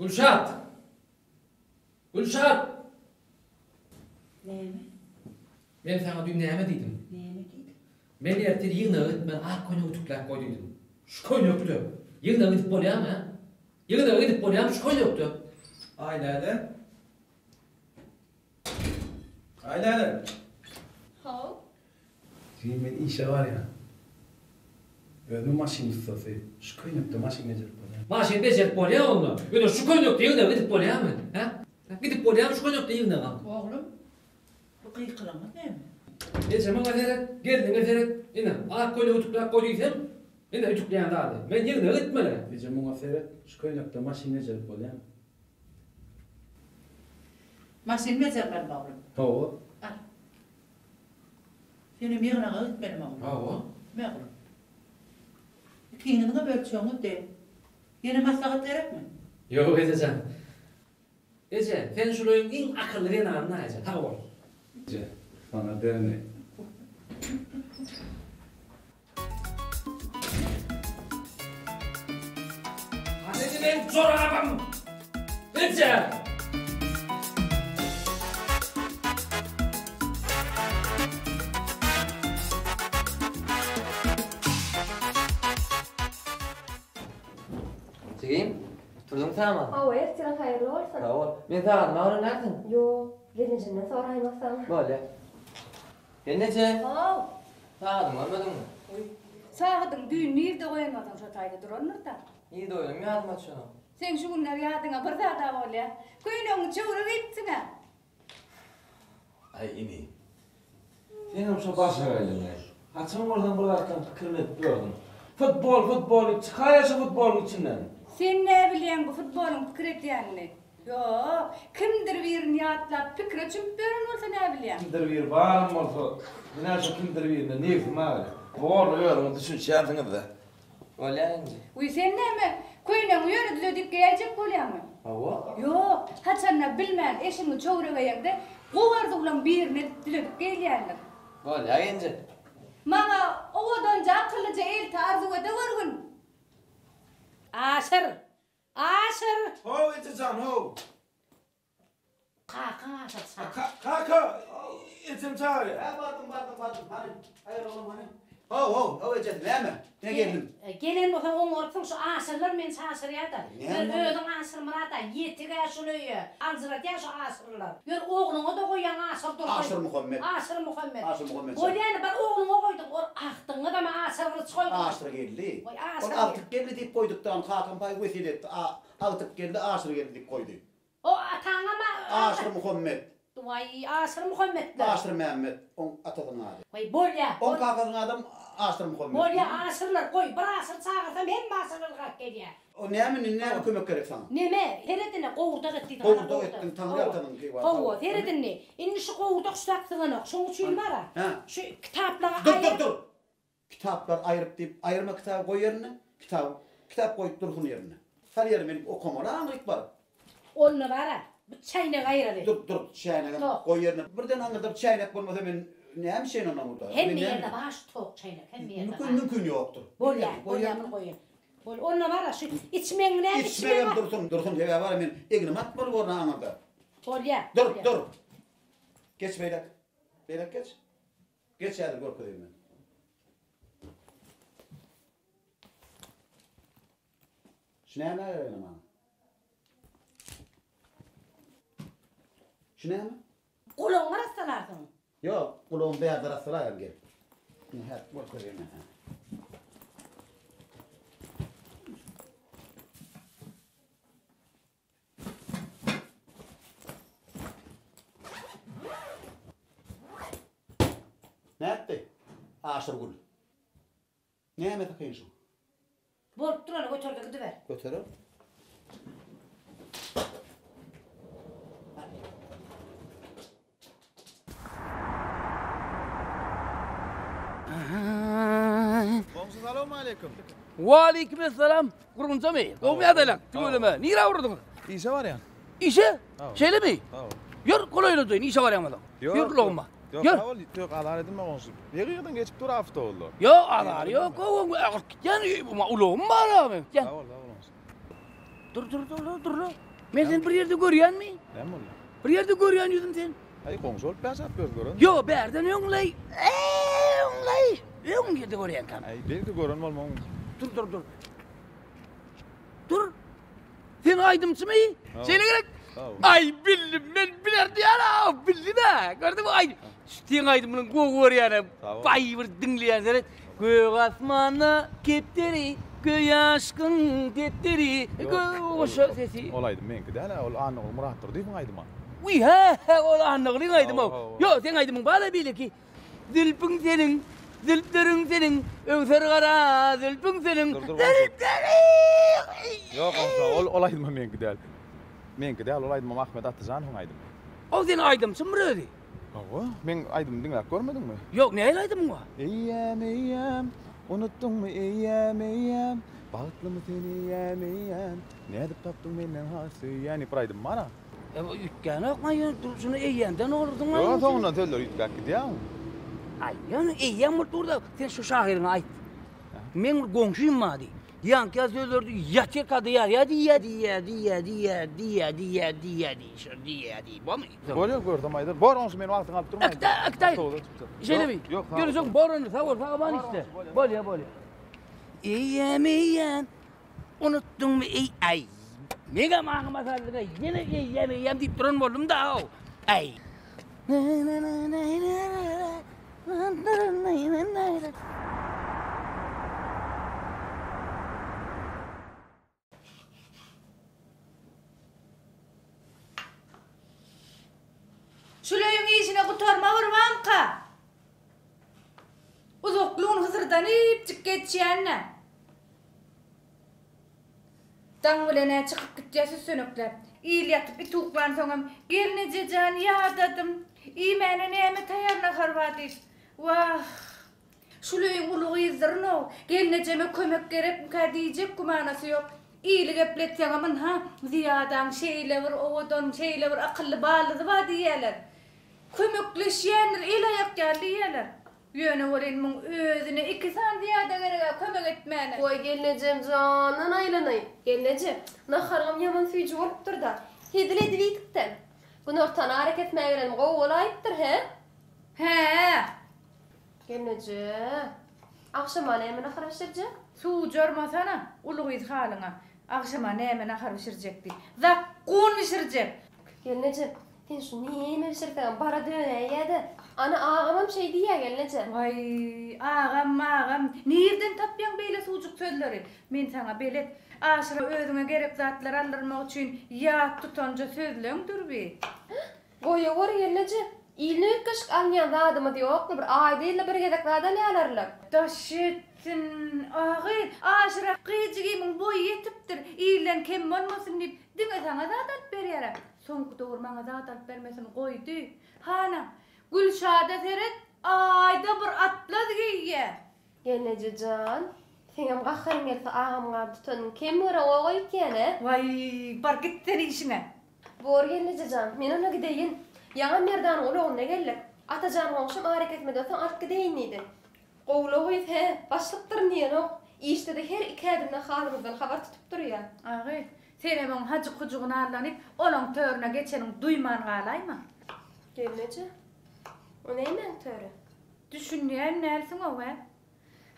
Gülşat! Gülşat! Neymi? Ben sana dün neyme dedim? Neymi dedim? Ben ertir yığını ben ah koyunu utuklak koyduydum. Şu koyun yoktu. Yığını gidip bolyam ha? Yığını gidip bolyam şu koyun yoktu. Ailede. Ailede. Ha? Şimdi ben işe var ya. Özüm maşin ustası. Şu kıynıkta maşin necip bana. Maşin becerip bolyam onu. Öyle şu koyun yoktu yığını gidip bolyam mı? Ha? Gidip bolyam şu koyun yoktu yığını kal. Oğlum, bu kıyıkılamaz değil mi? Geçen bana seyret, geldin seyret. Yine ah koyunu utuklak koyduysam yine utuklayan dağdı. Ben yığını gitmeli. Diyeceğim ona seyret. Şu kıynıkta maşin necip bana. Masin mezer ben oğlum. Hava. Al. Senin yığına gitmedim oğlum. Ha o. Ne oğlum? İkinizi bölçüyorsunuz değil. Yeni maslahat gerek mi? Yok edeceğim. Ece, sen şunun en akıllı bir anına Ece. Tabi ol. Ece. Bana derne. Hadi ben çorabım. Ece. Çıkayım. Turdun sen mi? Evet, sen hayırlı olsun. Sağ ol. Ben sağ mağrur neresin? Yo, gelincinden sonra haymasam. Böyle. Ben nece? Ha? Sağdım, görmedin mi? Sağdın düğün nerede koyamadın şu tayda duranır da. İyi de oğlum, yazma şunu. Sen şu günler yadına bir daha da ol ya. Köyünün çoğunu gitsin ha. Ay ini. Benim şu başarıyla. Haçan oradan buralardan kırılıp durdum. Futbol çıkaya şu futbolun içinden. Sen ne biliyorsun bu futbolun fikir ettiğini? Yo, kimdir birini yatlap fikre çümpörün olsa ne biliyorsun? Kimdir bir var mı olsa. Yine şu kimdir bir de neyse mağara. Doğru öyle düşün şartını da. Öyle ince. Uy sen ne mi? Köyünün yönü düzedip gelecek oluyor mu? Hava? Yo, haçanla bilmeyen eşimi çoğruğa yerde kovardı ulan birini düzedip geliyorlar. Öyle ince. Bana oğudanca akıllıca el tarzı ve de vurgun. Aşır. Aşır. Ho içeceğim ho. Kalkın aşır. Kaka. İçim çağırıyor. Bardım. Hani. Hayır oğlum hani. Ho Ece. Ne geldin? Gelin bakalım onu ortun şu aşırlar men aşır ya da. Ne Gör ama? ödün aşırmara da yetiga şunu ye. Alzırat ya şu aşırlar. Gör oğlunu da koyan aşır dur. Aşır Muhammed. Aşır Muhammed. Aşır Muhammed. Koyan ben oğlunu koydum. Or ahtını da mı aşırını koydum. Aşır geldi. Oy, aşır Onu artık geldi deyip koyduktan Hakan Pay vesile artık geldi aşır geldi deyip koydu. O atağına mı? Aşır Muhammed. Vay aşır Muhammed. Aşır Mehmet. On atasının adı. Vay bolya. On kakasının adam Aşır Muhammed. Bolya aşırlar koy. Bir aşır çağırsam hem aşırlar kalk geliyor. O ne kömek gerek sana? Neme? Teredine kovurda gittiydi. Kovurda gittin, Tanrı atanın ki var. Kovu, teredine. Şimdi şu kovurda kuşlaktığını, şunu için var ha. Ha. Şu kitaplara Dur. Kitaplar ayırıp deyip ayırma kitabı koy yerine. Kitap koyup dursun yerine. Her yerim benim okumara anlık var. Onu var ha. Çayına gayrı. Dur çaynak Tok. koy yerine. Birden anladım çaynak bulmasa ben ne hem şeyin ona burada. Hem bir yerde baş tok çaynak, hem bir yerde baş. Mümkün yoktur. Bolya, Koy bolya yerine. mı koyun? Bol, onunla var ha şu içmeğin ne? İçmeyem dursun diye var ben egnim atmalı orada anladı. Bolya. Dur. Geç beyler. Beyler geç. Geç hadi korkuyum ben. Şuna ne öyle ama? Şuna mı? Kulağın arasalarsın. Yok, kulağım beyaz arasılayım gel. Ne hep korkuyum ben. Ne etti? Aşır gül. Ne yemek takayım şu? Bolup duranı götürdü gidiver. Götürür. Selamun aleyküm. Wa aleykümselam. Kurunca mı? Doğum yadaylan. Tüyleme. Nira vurdun? İşe var ya. İşe? Şeyle mi? Tamam. Yör kolayla duyun. İşe var yamadan. Yör kulağıma. Yok, Yör. yok, alar edinme konuşup. Yığıyordun geçip dur hafta oldu. Yo anar yok. Yani ulağım var abi. Gel. Tamam. Dur. Men seni bir yerde görýänmi? Näme boldy? Bir yerde görýän ýüzüm sen. Ay goňşy bolup bäsap görgörün. Yo, berden öňley. Öňley. Öň yerde görýän kan. Ay belki görün bolmaň. Dur. Dur. Sen aydımçı mı? Seni gerek. Ay bildim ben bilerdi ya. Bildi de. Gördün mü? Ay. Sen aydımının koğur yani. Bay bir dinleyen seni. Göğ asmana kepteri. Göğ aşkın tepteri. Göğ sesi. Olaydı menki däl, ol anyk Muratdyr diýip aýdymam. Uy he ol anlıqlığın aydım o. Yo sen aydımın bana bilir ki. Zülpün senin. Zülplerin senin. Öňser gara zülpün senin. Yok goňşy, olaýdymam menki däl. Menki däl, olaýdymam Ahmet Atyjan hoň aýdym. O sen aydımçı mı öyle? Awa, men aýdym diňläp görmedingmi? Yok ne aydımın var? Eýem, unutdungmy eýem, bagtlymy seni eýem, näde tapdyň menden hasy, ýani bir aýdym bana. Ütkän okmayın, şunu eýenden olurdun lan. Yo, soňundan töller ýitgäk gidýär. Ay, yani eýen murturda sen şu şahyryňy aýt. Men goňşuym mady. Ýanky sözlerdi ýatyr kadyar, di. Bamy? Bolýar gördüm aýdyr. Bor ons meni wagtyň alyp durmaýdy. Aktay. Şeýlebi. Görürsün borony sawar işte. Bolýar. Eýem. Unutdungmy ay. Mega maňyma sardyga ýene eýem diýip duran boldum da. Ay. Şulayın işine kutarma vurmamka. Uzokluğun hızırdanıp çık geçýänne. Dangılene çıkıp gitýäsi sönüklep. İyil yatıp bir tuğlan soňam gelneje jan ýadadım. İmene näme taýarna harbadyr. Wah. Şulayın ulugy ýyzdyrno. Gelnejeme kömek gerek diýjek gumanasy ýok. İyili gepletýäňem ha ziýadan şeýle bir owadan şeýle bir akylly balygy bar diýerler. Kömekleşýänler el aýak ýalyýarlar. Ýöne bolenmiň özüne 2 san diýade gerek kömek etmäne. Koy gelnejem janan aylanay. Gelnejem. Naharym ýaman süýji bolup durda. Hedile edipdi. Günortan hareket etmägerim gowulaydyr he? He. Gelneje. Akşama näme nahar pişirje? Suw jormasana ulugy halyňa. Akşama näme nahar pişirjekdi? Zakkun pişirjek. Gelneje. Sen şu näme pişirsen bara döneýärdi. Ana ağamam şey diýär gelneje. Vay, ağam. Nerden tapýan beýle suwjuk sözleri? Men sana belet aşyra özüňe gerek zatlar aldyrmak üçin ýat tutanja sözleňdir bi. Goýa gor gelneje. İlni ökkeşik almayan zadymy diýokmy? Bir aýda ýyla bir gezek zadan ýalarlar. Daşettin, agy, aşyra gyjygyň boýy ýetipdir. İlen kem bolmasyn diýip diňe sana zat berýär. Soňky dogurmaňa zat bermesin goýdy. Hana, Gülşada seret aýda bir atlas giýýär. Gelneje jan. Seňem gahryň gelse agamga tutan kim göre goýup kene? Vay, bar gitdir işine. Bor gelneje jan. Men ona gideýin. Ýa merdan uluguna geldik. Atajan goňşum hareket etmeden alyp gideýin diýdi. Gowlagy he, başlypdyr niýe? İşte de her iki adamdan halymyzdan habar tutup durýar. Agy, senem on hajy kujugyna arlanyp olaň törüne geçenim duýman galaýma. Gelneje. O nämen töre? Düşünýän nälsiň o we?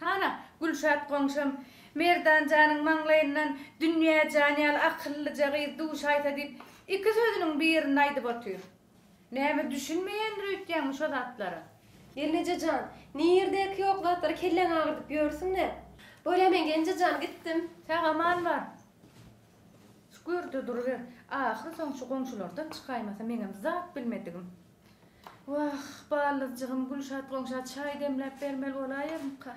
Hana, Gülşat goňşam Merdan janyň maňlaýyndan dünýä janýal akyllyja gyz duş aýta diýip iki sözüniň birini aýdyp otyr. Näme düşünmeýändir öýtýän şo zatlara? Gelneje jan, niýerdeki ýok zatlar kellen agyrdyp ýörsiňler. Böyle men gence jan gittim. Sagaman bar. Şükürde durýar. Ahir soň şu goňşulardan çykaýmasa meňem zat bilmedigim. Wah, balyjygym Gülşat goňşat çaý demläp bermeli bolaýarmyka?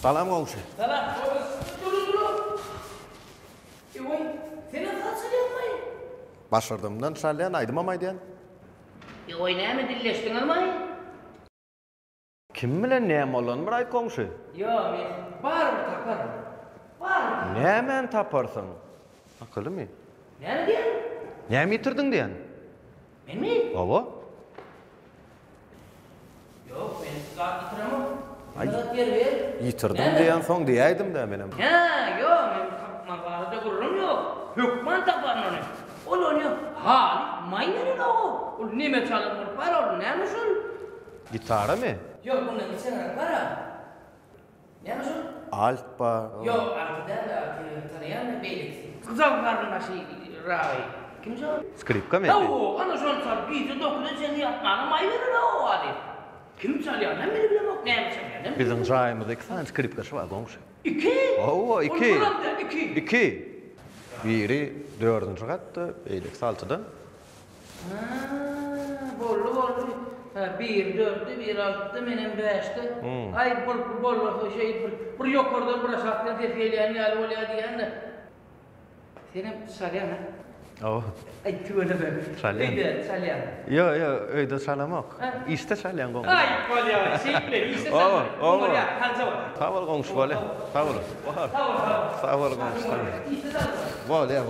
Salam goňşy. Salam. Dur. Oy, seni hatırlayamay. Başardymdan şalyan aýdymam aýdyan. Oy, näme dilleşdiň almay? Kim bilen näme bolan bir aýt goňşy? Yo, men bar bir taparım. Bar. Nämen taparsyň? Akylmy? Näme diýen? Näme ýitirdiň diýen? Menmi? Owa. Yok, men zat ýitiramam. Bırak yer ver. Yitirdim diýen soň diýäýdim de menem. Ha, yok, men tapma barada gururum yok. Hükman tapan onu. Onu hali mayneri o. O nime çalınır para o ne musun? Gitara mı? Yok bunun içine para. Ne musun? Alt bar. Yok arkada da tanıyan beylik. Kızal karnına şey ravi. Kim çalın? Skripka mı? Yahu, ana son çal, giydi dokudu seni yapmana may verir o hali. Kim çalıyor? Ne bile bilemok, ne mi çalıyor? Bizim rayımızda 2 tane skripka şu var gongşu. 2? Oo, 2. Onu bulamda 2. 2. Biri 4-nji gatda, beylik 6-da. Ha, bollu. Ha, 1 4'te, 1 6'da, menem 5'te. Ay bollu şey bir yok oradan burası saklan defiyeleyen yer olaya diyen de. Senin salyan ha? Oh. Ay tüvene be. Salyan. Salyan. Yo, öýde salamak. İşte salyan gongşu. Ay bolya, şeyle işte salyan. Bolya, kanca var. Sağ ol gongşu bolya. Sağ ol. Sağ ol gongşu. Bolya.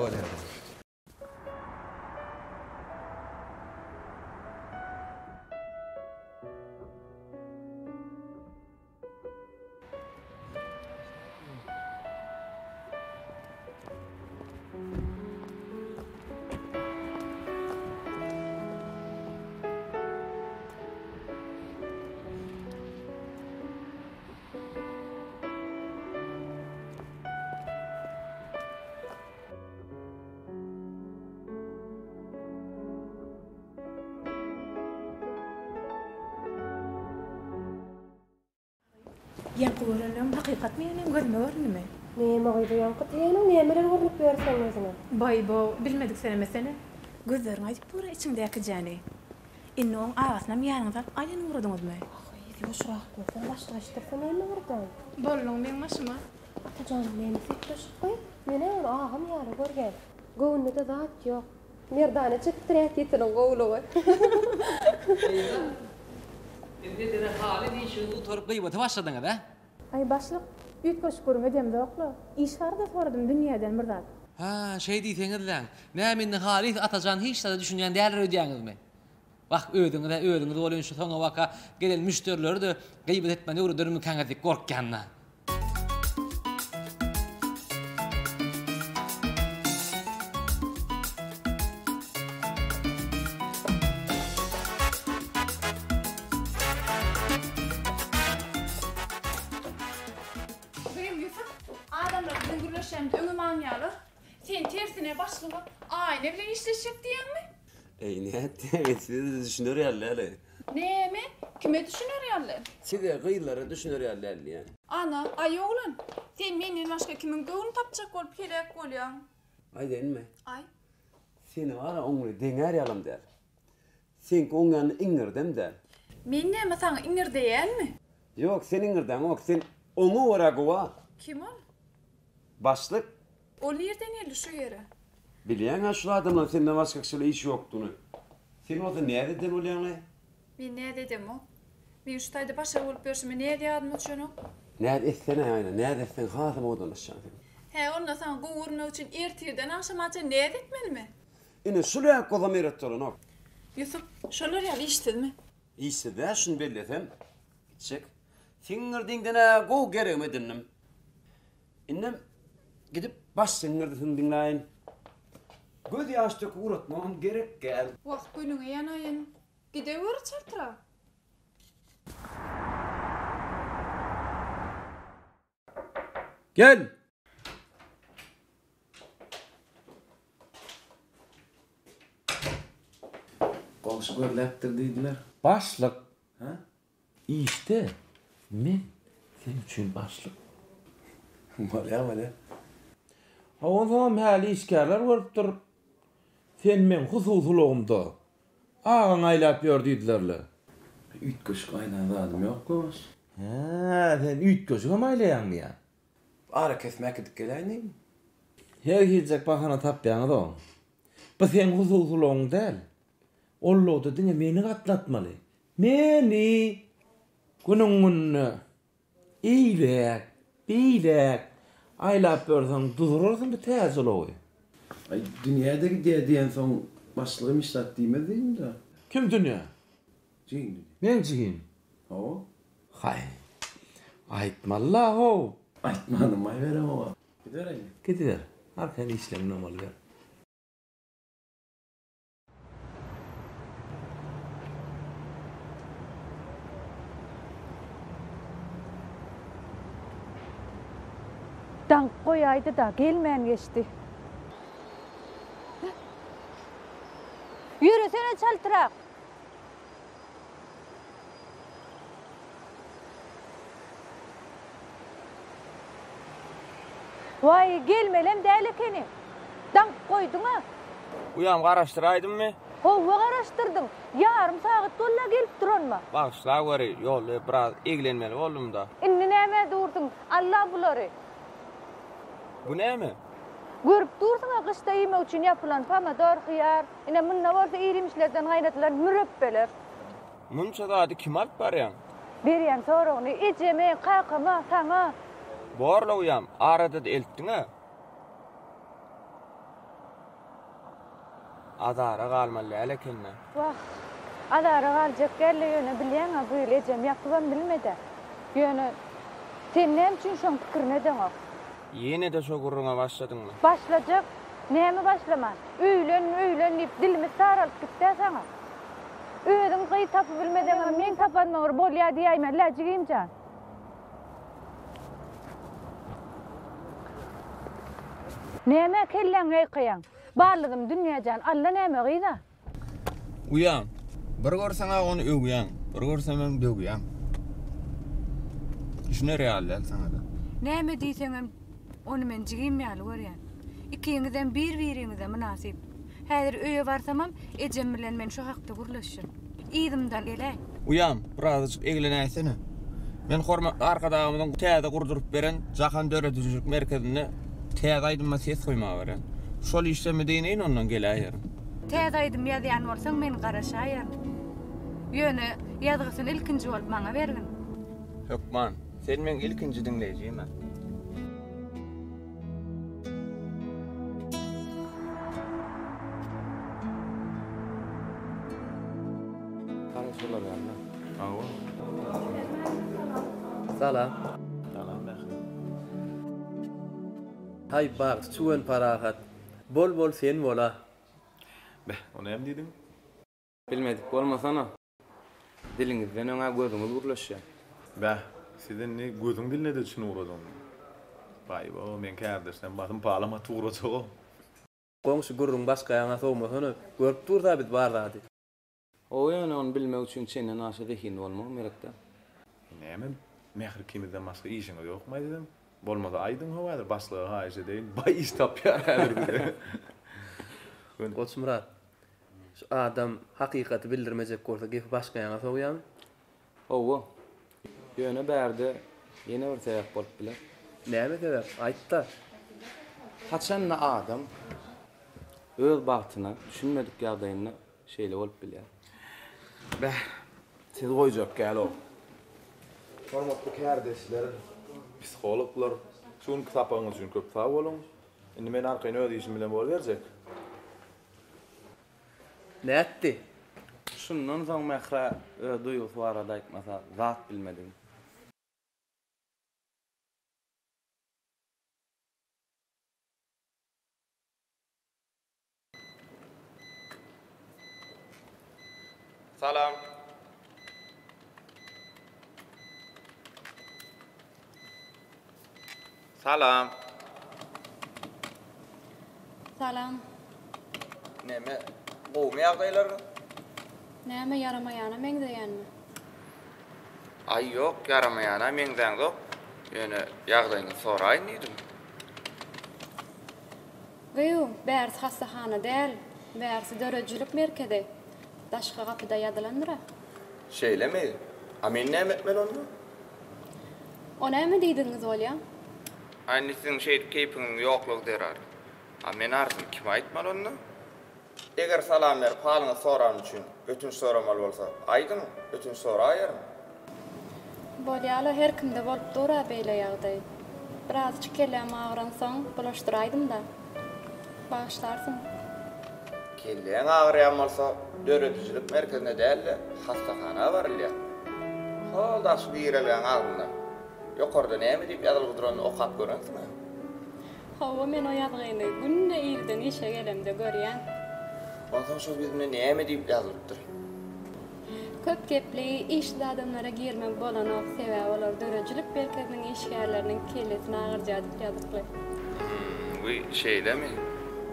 Yankılarının hakikat mi yani görmüyor mi? Neme goýdy ýankyt ýene nemeler görüp berseň özüňe. Bay bo bilmedik seni mesele. Gözlerin aýdyp pura içiňdäki jany. Innoň agasynda ýanyňdan aýan uradyňyzmy? Ýoşrak bolsa başga işlersen neme bardan? Bollum men maşyma. Atajan meni sekreşip goý. Mene ol agam ýaly görgen. Göwnüde zat ýok. Merdane çykdyrak ýetirin gowlugy. Dedi hali diýişi uturup gıybata başladyňa da. Ay başlyk, üýtgeş görüňe demde okla. İş bar da soradym dünýäden bir zat. Ha, şey diýseňizler. Nämenin hali atajan hiç de düşünýän däler ödýäňizmi? Bak ödüňiz bolan şu soňa waka gelen müşterileri de gıybet etmeni urudyrymy kaňatyk gorkýanna. Sen tersine başlığı aile bilen işleşip diýenmi? Ne siz düşünür ýaly. Näme? Kime düşünür ýaly? Size gıýlara düşünür ýaly yani. Ana, ay oğlan. Sen menden başka kimin göwün tapjak bolup kelek bolýan? Ay denme. Ay. Seni wara oňry deňer ýalym der. Sen oňany iňirdem der. Men näme saňa iňir diýelmi? Ýok, sen iňirden, ok sen oňa wara gowa. Kim ol? Başlyk. Ol ýerden ýeli şu ýere. Bilýän ha şu adamlar senden başga kişiler iş ýokduny. Sen oda näde den bolýan? Men näde dedim o? Men şu taýda başa bolup berşime näde ýadyma düşenok? Näde etsene aýna, näde etsen hasam odanlaşýan. He, onda saňa gowurmak üçin ertirden aşamaça näde etmelimi? Ine şuraya kodam eretdirin ok. Yusuf, şolar ýaly işdimi? İşde şunu belletem. Çek. Sinirdiňden gow gerekmi dinnim. Innem gidip baş sinirdiň dinläýin. Göz ýaşdyk uratmam gerek gel. Wagt günüňe ýanaýyn. Gidewer çartyra. Gel. Gomşy görläpdir diýdiler. Başlyk. Ha? İşte men sen üçin başlyk. Bolýar. Ha o zaman häli işgärler görüp durup sen men hususluğumda ağaň aýlap ýör diýdilerle. Ütgüş gaýnan adam ýok goş. Ha, sen ütgöşüge maýlaýan ýa. Ara kesmek edip geleýin. Her hiçjek bahana tapýaňyz o. Bu sen hususluğuň däl. Ollawda diňe meni gatlatmaly. Meni günüňünü iýlek, biýlek aýlap berseň duzurursyň bir täze olugy. Ay dünýädeki diýen soň başlygym işlat diýmedin de. Kim dünýä? Jigin. Men jigin. O. Hay. Aytmalla ho. Aytmadım, ay verem o. Gider ayı. Gidiver. Arkadan işlem normal ver. Dank koyaydı da gelmeyen geçti. Yürüsene çaltırak. Vay gelmelem değil ekeni. Dank koydun ha. Uyam garaştıraydın mı? Hova araştırdın. Yarım saat dolla gelip duran mı? Bağışla var yol biraz ilgilenmeli oğlum da. İnni neme durdun? Allah buları. Bu ne mi? Görüp dursun ha kışta yeme için yapılan pomidor, hıyar. Yine bununla varsa irimişlerden kaynatılan mürebbeler. Munça da hadi kim alıp var ya? Beriyem sonra onu içeme, kakama, sana. Borla uyam, arada da elttin ha. Adara kalmalı hele kendine. Vah, adara kalacak gelle yöne bilen ha böyle cem yapılan bilmedi. Yöne, sen ne için şun fikir neden o? Yine de çok uruna başladın mı? Başlayacak, ne mi başlamaz? Üylen deyip dilimiz saralıp gitti sana. Üyedin kıyı tapı bilmeden ama men tapan olur bol ya diyeyim, lacigiyim can. Neme kellen gayqayan? Barladım dünyacan, Allah neme gıyda? Uyam, bir görsana onu ögüyan, bir görsem ben dögüyan. İşine realler sana da. Neme diysenim, onu men cigiyim yalı var ya. İkiyinizden birinizden münasip. Häzir öýe barsamam, ejem bilen men şu hakda gurlaşşyn. İdimden ele. Uyam, birazcık eglenäýsene. Men hormatly arkadaşymyň täze gurdurup beren Jahan Döredüjlük merkezine täze aýdyma ses goýmagy beren. Şol işlemi deýenin ondan gelýär. Täze aýdym ýazýan bolsaň men garaşaýan. Ýöne ýazgysyny ilkinji bolup maňa bergin. Hökman, sen men ilkinji dinleýjim. Salam. Hay bak, çuwen parahat. Bol sen bola. Onu hem dedin? Bilmedik bolmasana. Dilinizden öňe gözüňiz gurlaşýar. Sizden ne gözüň diline de çyn uğradın. Vay bo, men kardeşden batım palama tuğra çoğu. Goňşy gurrun başga ýaňa sowmasyny görüp durda bit bardy. O ýöne onu bilmek üçin çenden aşy zehin bolmagy merekde. Näme? Mehir kimizden başga işiňiz ýokmy dedim. Bolmasa aýdym hawadyr başlygy haýşe deýin. Bay iş tapýar häzir. Goçmurat. Şu adam hakykati bildirmejek bolsa gep başga ýaňa sowýarmy? Owa. Ýöne bärde ýene bir sebäp bolup biler. Näme sebäp? Aýtda. Haçanna adam öz bagtyna düşünmedik ýagdaýyna şeýle bolup biler. Siz goýjak gel o. Hormatly kardeşler, psikologlar, şunu kitaplarınız için köp sağ olun. Şimdi men arkaýyn öz işim bilen bol berjek. Näetdi? Şundan soň mähre duýgusy barada aýtmasa zat bilmedim. Salam. Salam. Salam. Näme? Gowy ýagdaýlar? Näme yaramaýana meňdeýänmi? Ay ýok, yaramaýana meňden zok. Ýöne ýagdaýyny soraýyn diýdim. Goýu, bärs hastahana däl, bärs dörejçilik merkezi. Daşga gapyda ýadylandyra. Şeýlemi? A men näme etmeli onu? O näme diýdiňiz bolýa? Aynı sizin keyfiniň ýoklugy derar. A men ardy kim aýtmaly onu? Eger salam berip halyňy soran üçin ötünç soramaly bolsa, aýdyň, ötünç soraýarym. Bolýaly her kimde bolup dura beýle ýagdaý. Birazçyk kelem agransaň bulaşdyraýdym da. Bağışlarsın. Kelleň agryýan bolsa, döredüjlük merkezine däl, hastahana barylýar. Holdaş bireleň agynda. Ýokarda näme diýip ýazylyp duran okap görensiňmi? Hawa men o ýazgyny günde ýerden işe gelemde görýän. Ondan şol bizimle näme diýip ýazylypdyr? Köp gepli işli adamlara girmek bolan ok sebäbi olar dörejilik berketiniň işgärleriniň kelesini agyrjadyp ýazykly. Bu şeylemi?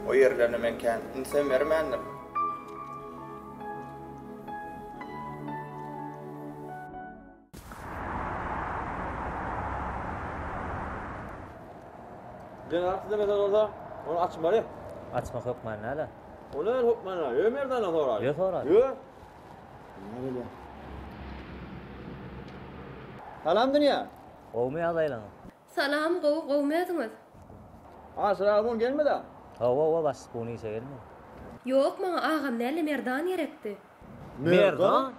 O yerlerine men kän insan bermändim. Ben artık demeden orada, onu açma bari. Açmak yok man hala. O ne hukman ha? Ömer'den sonra. Yok sonra. Yok. Ne böyle? Salam dünya. Qowmy adaylan. Salam qowmediniz. Selamun gelmedi. Hawa bas bunu işe gelme. Yok maňa agam näle merdan gerekdi. Merdan?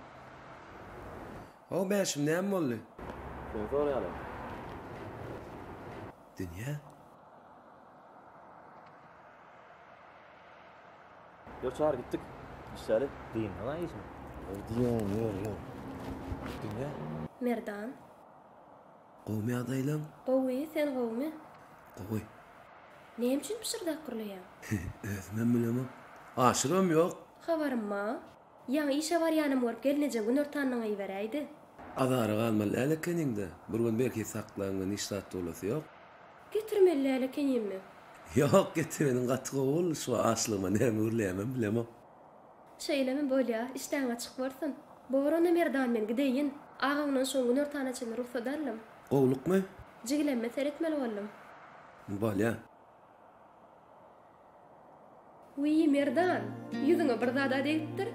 O beşim näme boldy? Sen soraýaly. Dünya. Yok çağır gittik. İşleri. Diýin lan işim. Diýen, ýok. Dünya. Merdan. Qowmy adaylan. Qowmy, sen qowmy. Qowy. Näme üçin pişirdak gurlaýan? Özmem bilemem. Aşyrym ýok. Habarym ma. Ýa işe barýanym görüp gelneje gün ortanyň aýberäýdi. Adary galmaly elekeninde. Bir gün belki saklangan işlat dolasy ýok. Getirmeli elekenimi? Ýok, getirmenin gatygy bol, şu aşlyma näme urlaýamam bilemem. Şeýlemi bolýa, işden açyk bolsun. Borona merdan men gideýin. Agamyň şoň gün ortana çyn ruhsat alym. Gowlukmy? Jiglenme seretmeli boldum. Bolýa. Uy merdan, ýüzüňe bir zada diýipdir.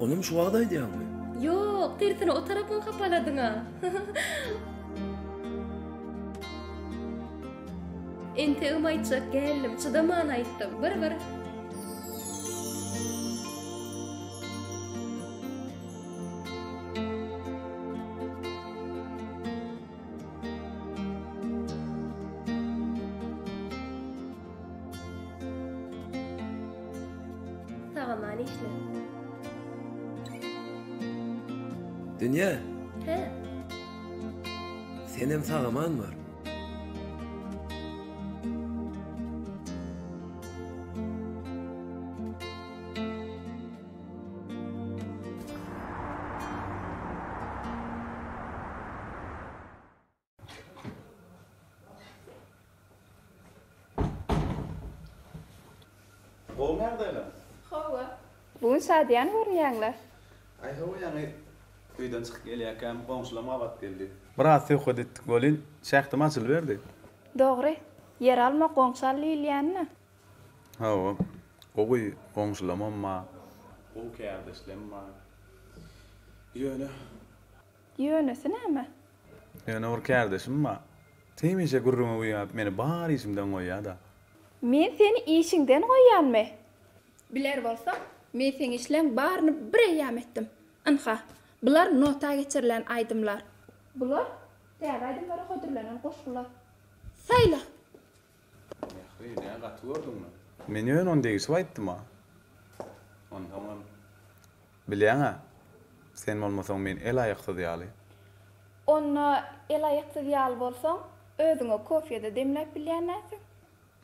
Onum şu wagda diýärmi? Ýok, tersine o tarapyň kapaladyňa. Ente umayçak geldim, çıdaman aýtdym. Bir. Sağaman işle. Dünya. He. Senem sağaman var. O neredeydi? Hawa. Bugün saatyan görýärler. Ay hawa ýany öýden çykyp gelýärken goňşulama wagt geldi. Biraz söhbet etdik bolin, şähtem açyl berdi. Dogry. Yer alma goňşal ýylýanna. Hawa. Gowy goňşulama ma. O kardeşlem ma. Ýönesi näme? Ýöne or kardeşim ma. Temişe gurruma uýap meni bar işimden goýýar. Men seni işiňden goýýanmy? Biler bolsa, men seň işleň baryny bir ýam etdim. Anha, bular nota geçirilen aýdymlar. Bular diğer aýdymlara hödürlenen goşgular. Saýla. Näme gaty gördüňmi? Men ýöne on degis aýtdym ha. Ondan bilýän-a? Sen bolmasaň men el aýakda diýaly. Onu el aýakda diýal bolsaň, özüňe kofiyede demläp bilýänmäsiň.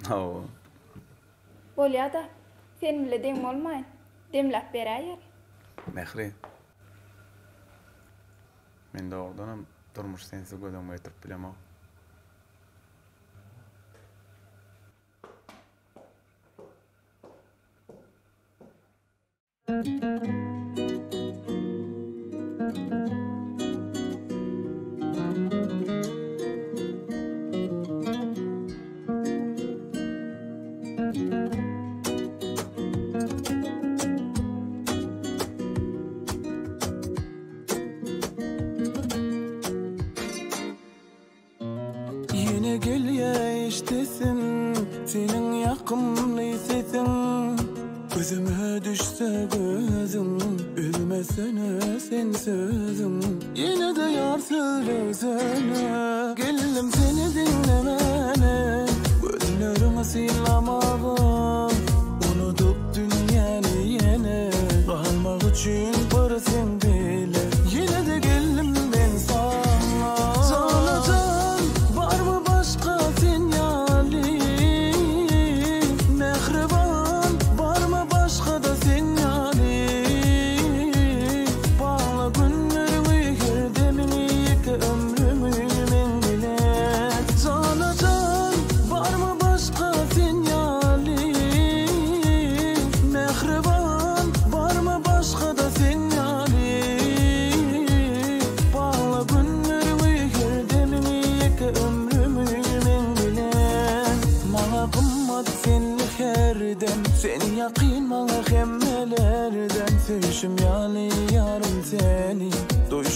Hawa. Bolýada, sen bile dem bolmaýyn. Demläp beräýär. Mehri. Men doğrudanam durmuş sensiz gödüm getirip bilemem. Yine gel ya iştesin, senin yakımlı sesin. Gözüme düşse gözüm, üzmesene sen sözüm. Yine de yar söylesene, gelinim seni dinlemene. Gözlerimi silamadım, unutup dünyanı yine. Kalmak için varsın bile, yine de gelinim ben sana.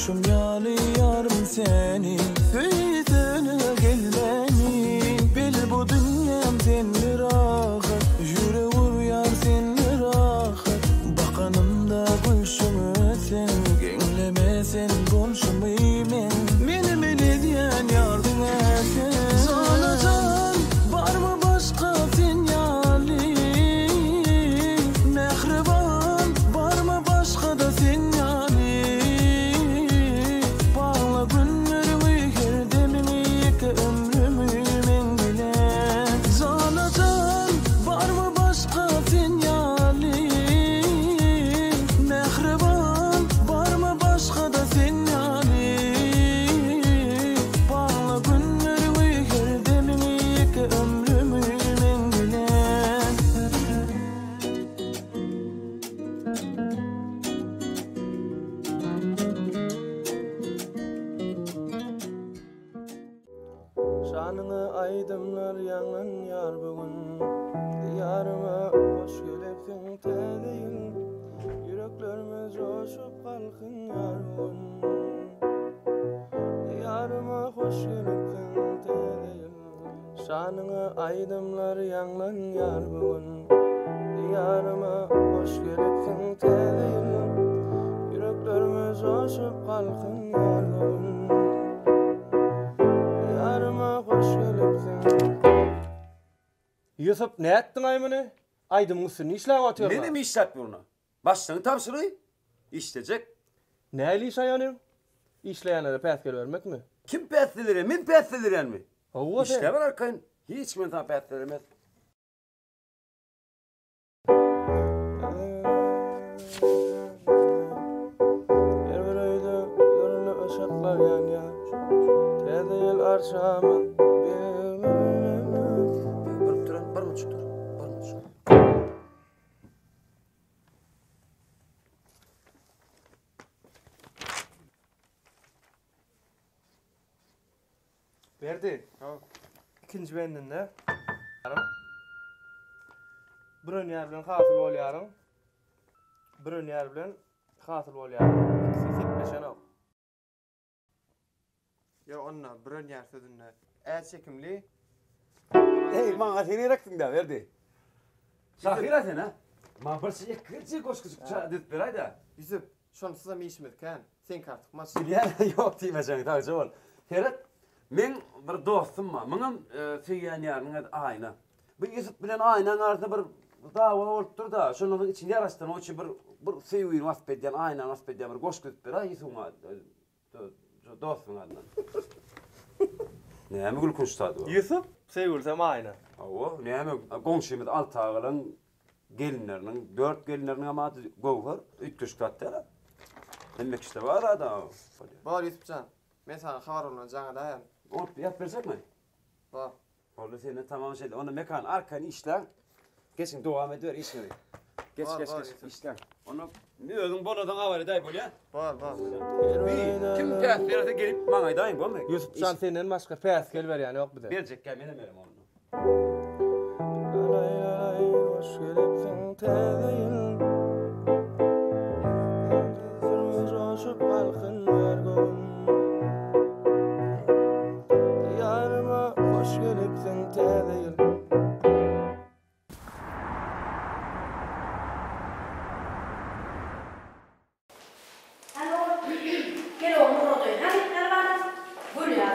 bolşum ýalýarym seni. Söýsene gelmeni, bil bu dünyam senli rahat. Yüre urýar senli rahat. Bakanımda gülşüme sen, geňlemesen bolşum men. Meni diýen ýardyň sen. Sanacan barmy başga sen ýaly? Mehriban barmy başga da sen ýaly? Bağla günlerimi gerde meni iki ömrümü men bilen. Sanacan barmy başga sen ýaly? Mehriban barmy başga da sen ýaly? Bağla günlerimi gerde meni iki ömrümü men bilen. Şanyňy aýdymlar ýaňan ýar bugün. Diýaryma hoş gelipsiň täzeýin. Yüreklerime coşup kalkın ýar bugün. Diýaryma hoş gelipsiň täzeýin. Şanyňy aýdymlar ýaňan ýar bugün. Diýaryma hoş gelipsiň täzeýin. Yüreklerime coşup kalkın ýar bugün. Yusuf ne ettin aymını? Aydın mısın? İşler atıyor. Ne mi işlet bunu? Başlığını tapşırıyor. İşleyecek. Ne iş ayağının? İşleyenlere peskel vermek mi? Kim peskelir? Min peskelir mi? Allah İşte var arkayın. Hiç min tam peskelir mi? Yerbereyde görünü ışıklar yan yan. Tezeyil arşama. Verdi. İkinci benden de. Birin yer bilen hasıl bolýarym. Birin yer bilen hasıl bolýarym. İkisi sepleşen ok. Ya onna birin yer sözünde. Äç çekimli. Hey, bana seni erektin da verdi. Sahira sen ha? Ma bir şey kırcı koşkucuk çadıt bir ayda. Yusuf, şonu size mi işmedik kan? Sen kartık maç. Bilýän ýok diýmesen taýjy bol. Heret, men bir dostum var. Meňem söýýän ýaryň aýna. Bu Yusuf bilen aýnaň arasynda bir dawa bolup dur da, şonuň içinde ýaraşdan o üçin bir söýýän wasp edýän aýnaň wasp edýän bir goşkup bir ay Yusuf'a dostum adnan. Näme gül kuştadı o? Yusuf, söýürsem aýna. Awa, näme goňşymyz altağylaň gelinlerinin, 4 gelinlerinin amadı gowhar, 3 katlara. Demek işte var adam. Var Yusufcan. Men sana habar bolan jaňa daýan. Ot ýap bersek mi? Var. Ola seni tamam şey. Onu mekan arkan işler. Geçin devam ediyor işini. Geç işler. Onu ne özün boladan avary daý bolýa? Var. Kim täsirde gelip maňa daýyn bolmy? Yusufcan senden başga peskel berýän ýok bide. Berjek mene berem onu. Hoş gelipsiň täzeýin. Coşup kalkın ýar bugün. Diýaryma hoş gelipsiň täzeýin. Gel oğlum oradayın. Hadi bana. Gülüyor.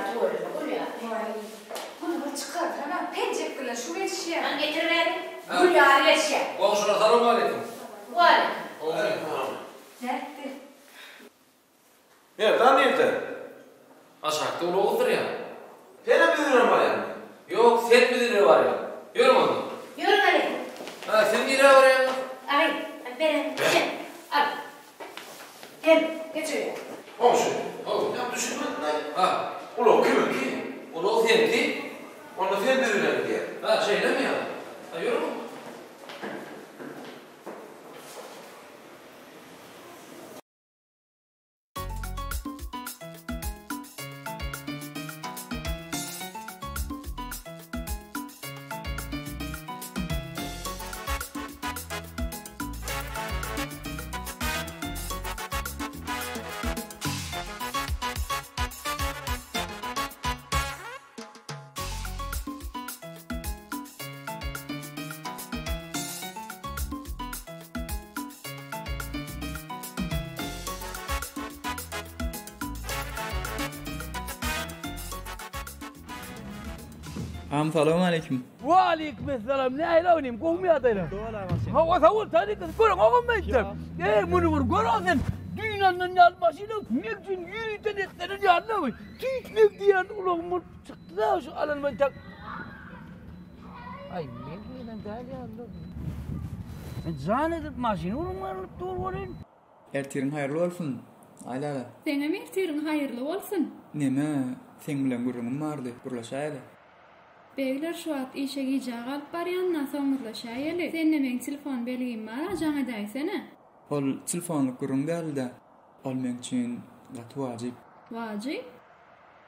Bunu çıkar hemen pencekle şu geçişe. Ben getiriverim. Gülüyor geçişe. Komşuna selamun aleyküm. Aleyküm. Nerede? Nereden nerede? Aşağıda ulu otur ya. Senin müdürün var ya. Yok, sen müdürün var ya. Yürü onu. Yürü hadi. Ha, sen nereye var ya? Ay, benim. Al. Gel, geçiyor. Komşu. Ya düşünme. Ha. Ulu kimin ki? Ulu sen ki? Onu sen müdürün diye. Ha, şeyle mi ya? Ha, yürü mu? Assalamu alaikum. Wa aleykümselam. Ne ayla oynayayım? Kovmu adayla. Ha o savul tadi kız. Görün oğlum ben. Bunu vur görün. Dünyanın yalmasıyla mevcin yürüten etlerin yanına mı? Tüytmek diyen ulan çıktı da şu alan ben tak. Ay mevciden dali yanına. Ben can edip maşini alıp doğru olayım. Ertirin hayırlı olsun. Aylala. Seňe mertirin hayırly bolsun. Neme? Sen bilen gurrumum vardı. Gurlaşayla. Beýler şu at işe gijag alyp barýandan soňurlaşaýaly. Sen nemeň telefon beligim bar, ajaňa daýsana. Ol telefonluk gurrum geldi. Ol men üçin gaty wajyp. Wajyp?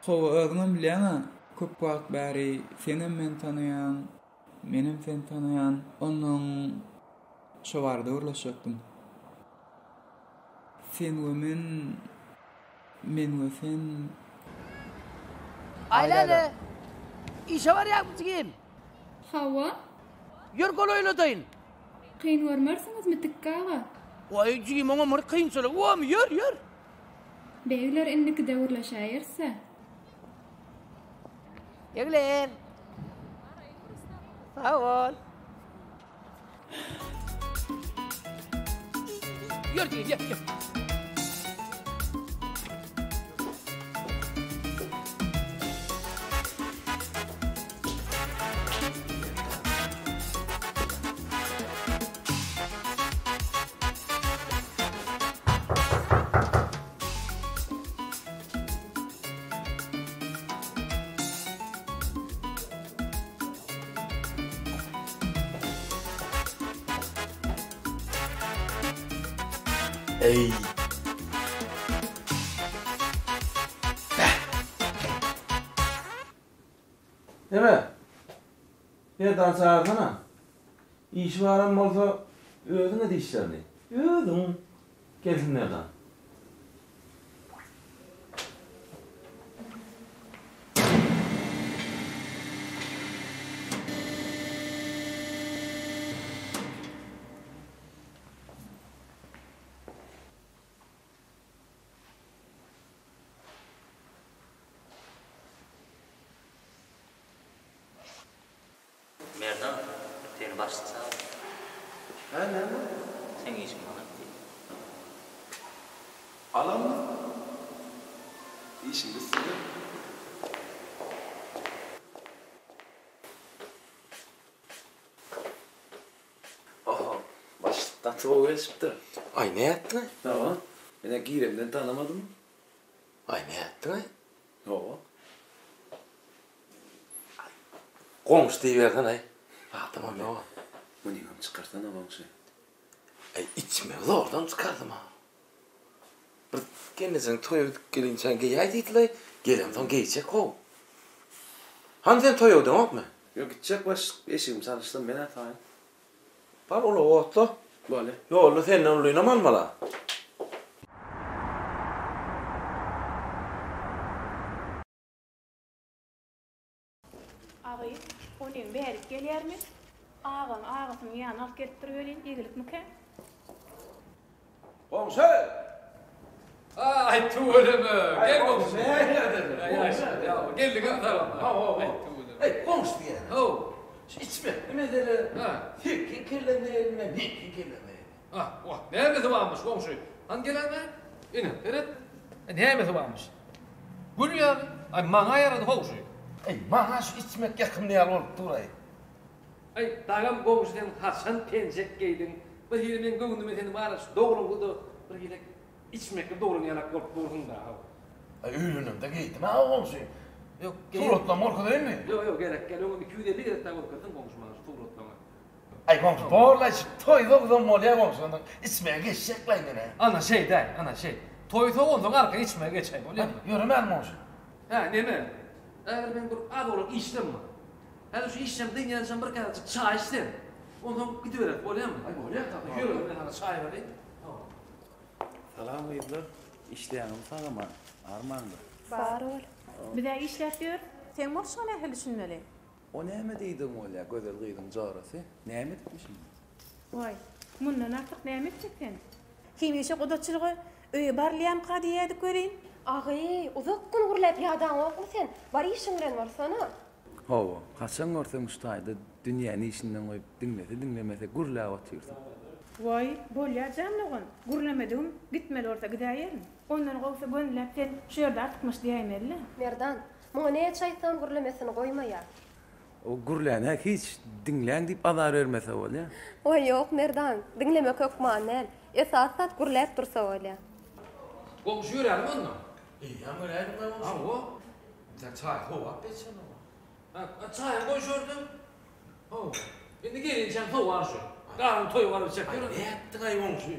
Howa öňem bilýän, köp wagt bäri senem men tanıyan, menem sen tanıyan, onuň şowarda urlaşýakdym. Sen we men we sen. Aylala. İşe var ya bugün. Hawa? Yer goloýlatayyn. Kyn görmersiňizmi tikkaga? Oy jigi maňa mır kyn söle. O mu yer. Beýler indiki döwürläşäýärse. Egler. Sağ ol. Yer. Ey. Deme. Nereden çağırdın? İş varan bolsa ödün de işlerini. Ödün. Gelsin nereden? Merdan, seni başlısa. Ha ne? Sen işin bana. Alam mı? İşin üstüne. Oho, başlıktan tıva geçipti. Ay ne yaptın? Tamam. Ben giremden tanımadım. Ay ne yaptın? Yo. Komşu deyiverdin ay. Ha tamam ya. Bu neyim çıkartan komşu? Ay içme ula oradan çıkardım ha. Bir kendisinin toyu gelince giyay deydiler. Gelemden giyecek o. Hani sen toyu ödün yok mu? Yok gidecek baş eşim çalıştım ben atayım. Var ola o otlu. Böyle. Yo ola seninle oynamam mı la? Ağay, onun berip gelýärmi? Ağasyny ýanyna alyp getiriýerin, igilikmike? Komşu! Ay tuğulumı. Gel komşu. Ya geldik tamam. Hey komşu diye. Oh. İçme. Ne dedi? Ha. Fikir kirlenmeyelim. Ne kirlenmeyelim. Ah, oh. Ne emreti varmış komşu? Han gelen mi? Evet. Ne emreti varmış? Gül ya. Ay bana yaradı komşu. Ey bana şu içmek yakınlayan olup durayım. Ay dağım komşudan Hasan pencek giydin. Bir hilimin gönlümü seni var. Doğru buldu. Bir hilek içmek doğru yanak olup durun da. Ay ürünümde giydim ha komşu. Yok. Tuğrotla morku değil mi? Yok gerek. Onu 250 lira koyup kadın komşuma tuğrotlama. Ay komşu borla şu toy dokuzun molya komşu. İçmeye geçecek lan yine. Ana şey. Toy ondan arka içmeye geçey. Yürümen komşu. Ha ne mi? Eğer ben bir ad olarak içtim mi? Hadi şu içsem dinleyeceğim bir kadar çay içtim. Ondan gidiverir. Oluyor mu? Ay oluyor tabii. Yürü ben sana çay vereyim. Salam eýdiler. İşleýänim sagama armandy. Bar ol. Bize işletýär. Sen bolşan ähli düşünmeli. O näme diýdim ola gözel gyýdyň jarasy? Näme etmişim? Vay, mundan artık näme etjeksen? Kimeşe godatçylygy öýe barlyam kadiýädik göreýin. Ağay, uzak gün gurlap ýadan okly sen. Bar işin bilen barsana. Hawa, kaçan görsen ustayda dünýäni işinden goýup dinlemese gurlap oturýarsyň. Vay, bolýarjam nogun. Gurlamadım, gitmeli orta gidaýerim. Ondan gowsa gönläp sen şu ýerde atykmış diýmeli. Merdan, muňa näme çaýtan gurlamasyn goýmaýar. O gurlana hiç dinlän diýip azar bermese bolýar. Oy ýok Merdan, dinlemek yok manel. Esasat gurlap dursa bolýar. Komşu ýörelim onda. Ýa-da öýledim ben onu. Awa. Sen çay howap etsen o. Ha, çay goýşurdum. Ho. Indi gelin sen howar şu. Garym toý garyp çekýär. Etdiň ay komşu.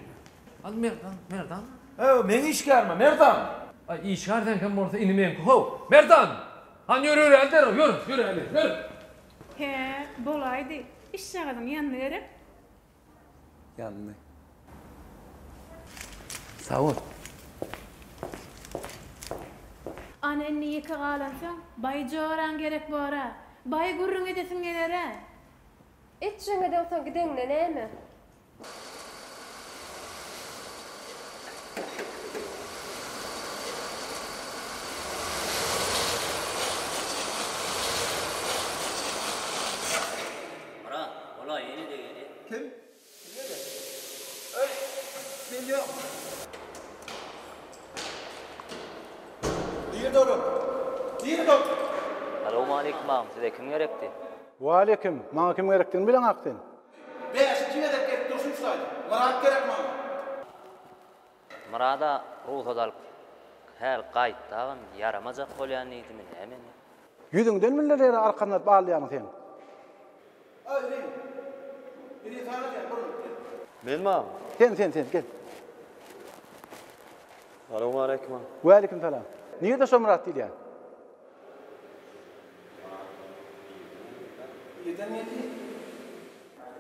Al Merdan. Men işgärme, Merdan. Ay işgärden kim bolsa ini men. Ho, Merdan. Han yürü elder, yürü. He, bolaydy. İş çagadyň ýanyna gerek. Ýanyna. Sağ ol. Anen niye kagalansan? Bay joran gerek bora. Bay gurrun edesin gelere. Etçeňe de olsa gideňne näme? Mara, ola yeni de geli. Kim? Ey, ben yok. Diýerim. Assalamu alaykum ağam, size kim gerekdi? Wa alaykum. Maňa kim gerekdigini bilen akdyn. Ben kime de gelip dursun saydı. Murat gerek maňa. Marada ruhadal her gaýtdagam yaramazak bolýan idimi näme? Yüzüňden milleri arkandan bağlayan sen. Öyle. Biri sana gel, burun. Men mi? Sen gel. Assalamu alaykum. Wa alaykum salam. Niye de somrat diýýär?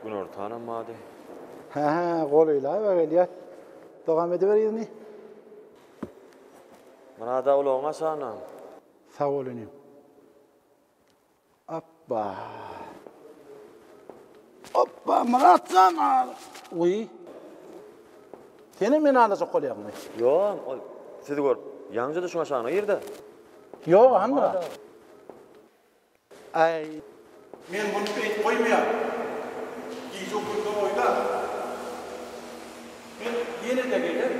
Günür tanamady. Ha, golyla we gelýär. Dogam ediberýärmi? Marada ulaňa sana. Sağ olun. Hoppa, Muratcan. Uy. Seni men anasa golýarmy? Yok, sizi görüp ýaňja da şoňa şana ýerde. Yok, hanma. Ay. Men bunu pek koymayan. Giyici okulda oyda. Ben yine de gelir.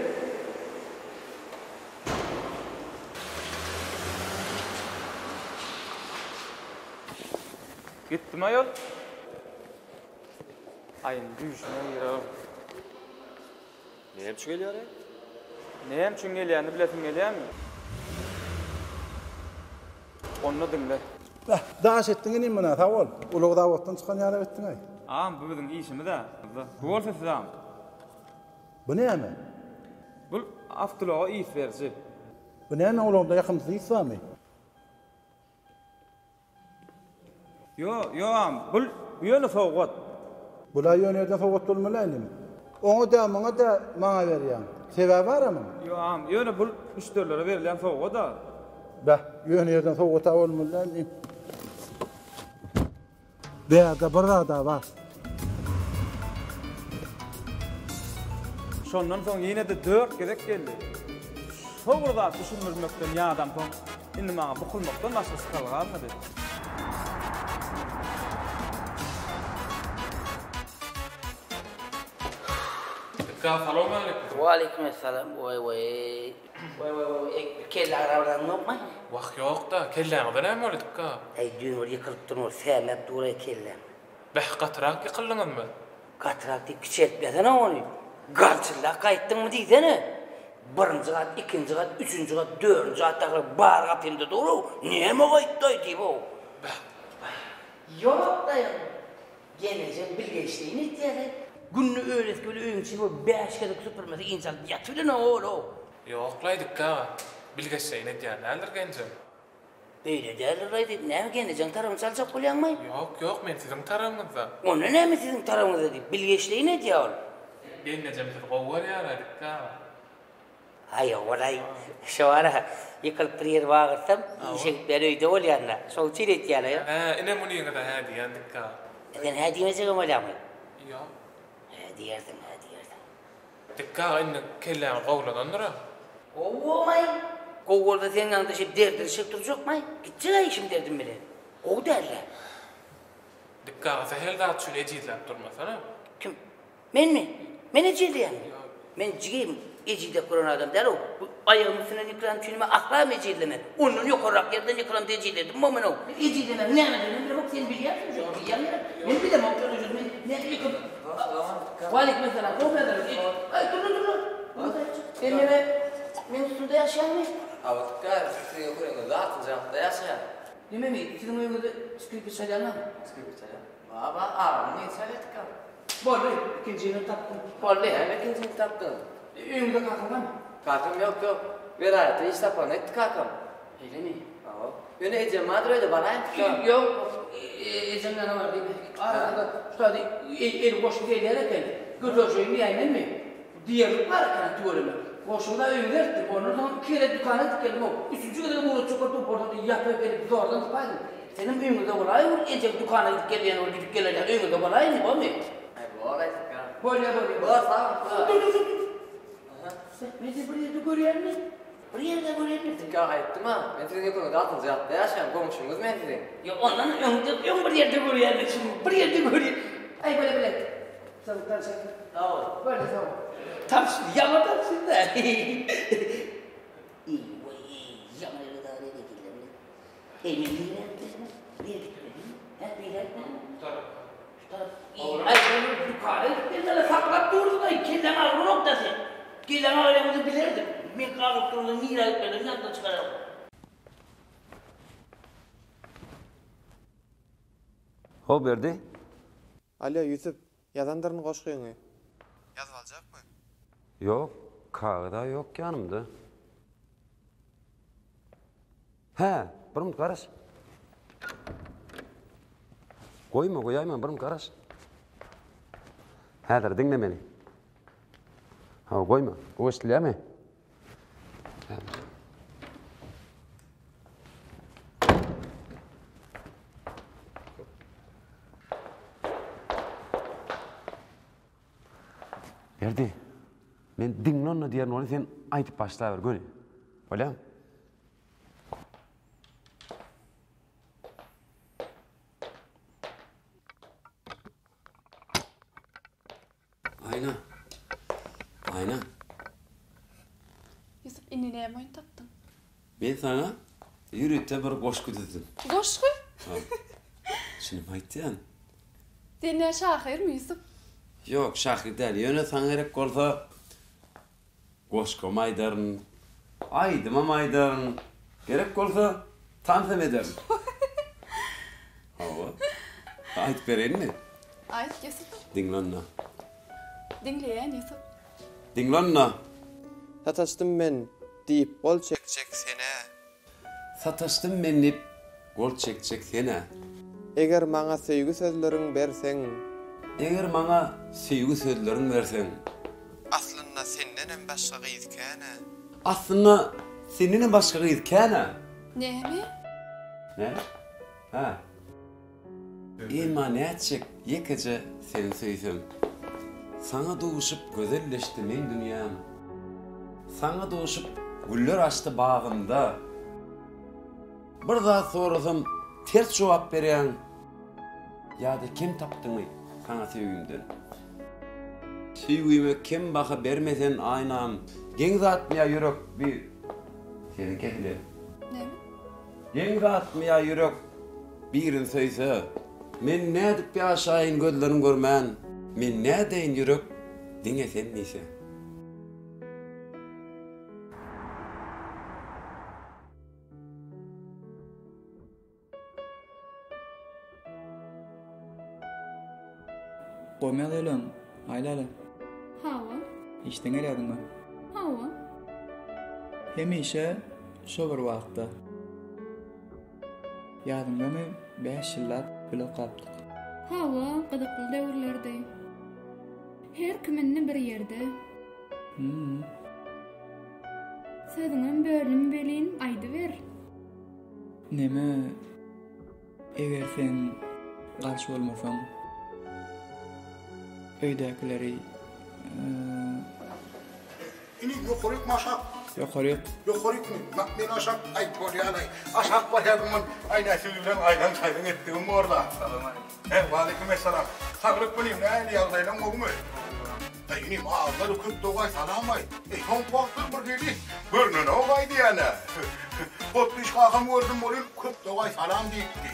Gitdim ayol. Ayın büyüşüne girer. Näme üçin gelýär? Näme üçin gelýäni bilesim gelýärmi? Onu dinle. Daş etdiňi nime näme sağ ol. Ulug dawatdan çykan ýara etdiň ay. Ağam bu biziň işimi de. Bu bolsa sizam. Bu näme? Bu avtologa iş berji. Bu näme ulugda ýakymsy islämi? Yo, ağam, bu ýöne sowgat. Bular ýönerden sowgat bolmalyny. Oňa da maňa da maňa berýän. Sebäbi barmy? Yo, ağam, ýöne bu müşterilere berilen sowgat da. Bah, ýönerden sowgat bolmalyny. Beýada barada bar. Şondan soň ýene de 4 gerek geldi. Şowurda düşünmekden ýa-adam soň indi maňa bukulmakdan başgasy kalganmady. Assalamu alaykum. Wa alaykum assalam. Vay. Kelle arabadan nokma? Waq ýok da, kelläňizde näme bolýar ka? Ay dünür ýykylyp durýar, sämep duray kellem. Bäh gatrak ýykyldyňyzmy? Gatrak diýip kiçeltmeden onu. Galçyla gaýtdyňmy diýsene? Birinji gat, ikinji gat, üçünji gat, dördünji gatda bar gapynda durur. Näme gaýtdy diýip o? Ýok da ýok. Geleceğim bilgeçliğini diýerek. Günni öğretki böyle öňçi bu 5 kere süpürmesi insan ýatyryn oğlu. Ýoklaydyk ka. Bilgeçliğini diýär, nädir genjem? Beýle dälirleýdi. Näme genejek tarapy çaljak bolýarmy? Ýok, men siziň tarapyňyzda. Onu näme siziň tarapyňyzda diýip bilgeçliğini diýär. Genejem siz gowar ýaradyk ka. Hay olay. Şoara ýykylyp bir ýer bagyrsam, işek beri öýde bolýarlar. Şol çiret ýaly. Ine munyňa da hä diýendik ka. Sen hä diýmesek bolýarmy? Ýok. Diyerdim. Dikka inne kelläň gowladandyra. Owmay. Gowulda sen ýanynda şep derdin şep durjak may. Gitjek işim derdim bilen. O derler. Dikkat hel dat şöyle ecizlap durmasana. Kim? Men mi? Men ecizliyem. Men cigim ecizlap kuran adam der o. Ayağımın üstüne yıkılan çünüme asla mı ecizleme? Onun yukarırak yerden yıkılan ecizledim. Momen o. Ecizlemem. Ne anladın? Ben bak seni biliyorsun. Ben bilemem. Ne yıkıp? Valik mesela. O kadar. Ay dur. Men üstünde yaşayan mı? Avatkar, sizin okuryňyz zatyn jagda ýaşaýar. Nime mi? Sizin öýüňizde skripti çalýarlar? Skripti çalýar. Baba, ağam, ne çalýatdyk? Bolly, ikinjini tapdym. Bolly, ikinjini tapdym. Öýüňde kakam mı? Kakam ýok. Berayatda iş tapan etdi kakam. Öyle mi? Awa. Ýöne ejem madroyda baraýyn. Yok. Ejemden var diýip. Arada şurada el boş gelýär eken. Götürjüň ýaýman mı? Diýerlik bar eken tuwalama. Boşunda öýlerdi. Ondan kere dükana dikkelim o. Üçüncü kadar bunu çokartıp orada yapıp verip zordan tıpaydım. Senin öýüňde bolay, o ejek dükana dikkelýän o gidip gelýär. Öýüňde bolay mı, bolmy? Bolay. Bolay. Bola sağ. Men de bir ýerde görýärmi? Bir ýerde görýärmi? Dikka aýtdym ha. Men sizin ýokluňyz zatyn jagda ýaşaýan gomşuňyz men sizin. Ya ondan öňde bir ýerde görýärmi? Bir ýerde görýär. Ay bele. Sağ çek. Sağ. Böyle sağ. Tamsın, yamadan şimdi. İyi, yamayla da öyle gidelim. Eminliğine yaptırma. Niye gitmedin? Hep bir yerden. Ay, ben yukarı gittim. Saklat durdu da kendine alır noktası. Kendine alır bilirdim. Ben kalkıp durdu, niye gitmedim, nereden çıkaralım? Ho berdi. Alo Yusuf, yazandarını koşkuyorsun. Yazıp alacak mı? Yok, kağıda yok yanımda. He, bir minut karaş. Koyayım, bir minut karaş. Hedir, dinle beni. Ha, koyma, o işliyor mi? Berdi, men dinlonna diýen onu sen aýtyp başlaýar göni. Bolýam? Ayna. Yusuf, inni näme oýun tapdym? Ben sana ýürekde bir goşky düzdüm. Goşky? Şunu aýtdym. Sen näme şahyr Yusuf? Yok, şahir değil. Yöne sana gerek olsa goşkom aydarın, aydıma aydarın, gerek olsa tanzim ederim. Hava. Ayt verelim mi? Ayt Yusuf. Dinlonna. Dinleyen Yusuf. Dinlonna. Sataştım ben deyip gol çekecek sene. Sataştım ben deyip gol çekecek sene. Eger maňa söýgü sözleriň berseň, Eger maňa söýgü sözleriň berseň, aslynda senden başga gyzkana. Aslynda senden başga gyzkana. Näme? Ne? Ha. Ema näçek ýekece seni söýsem. Sana doğuşup gözelleşdi men dünyam. Sana doğuşup güller açtı bağımda. Bir daha sorasam ters cevap berýän. Ýa-da kim tapdyňy sana söýgümden? Söýgüme kim baha bermesen aynam. Geň zatmya ýürek bir seni ketdi. Näme? Geň zatmya ýürek birin söýse, men nädip ýaşaýyn gözlerini görmän. Men nädeýin ýürek diňe sen nise. Goýma delem, aýlala. Hawa. Işten gelýärdiňmi? Hawa. Hemişe şo bir wagtda. Ýadymdamy 5 ýyllap bile gapdyk. Hawa, gydykly döwürlerde. Her kiminni bir ýerde. Sözüňem bölüm belin aýdy ber. Neme? Eger sen garşy bolmasaň, öýdäkileri Ini yokuryk maşa Ýokary. Ýokary mı? Men aşak ay bolýanay. Aşak bolýanman aýnaşy bilen aýdan saýdan etdim orada. Wa aleykum esselam. Saglyk bilen näme ýagdaýlaryň bolmy? Benim ağzları kırk doğay salamay. Son baktır bir dedi. Burnun oğaydı yani. Botluş kakam gördüm bolun kırk doğay salam deyipti.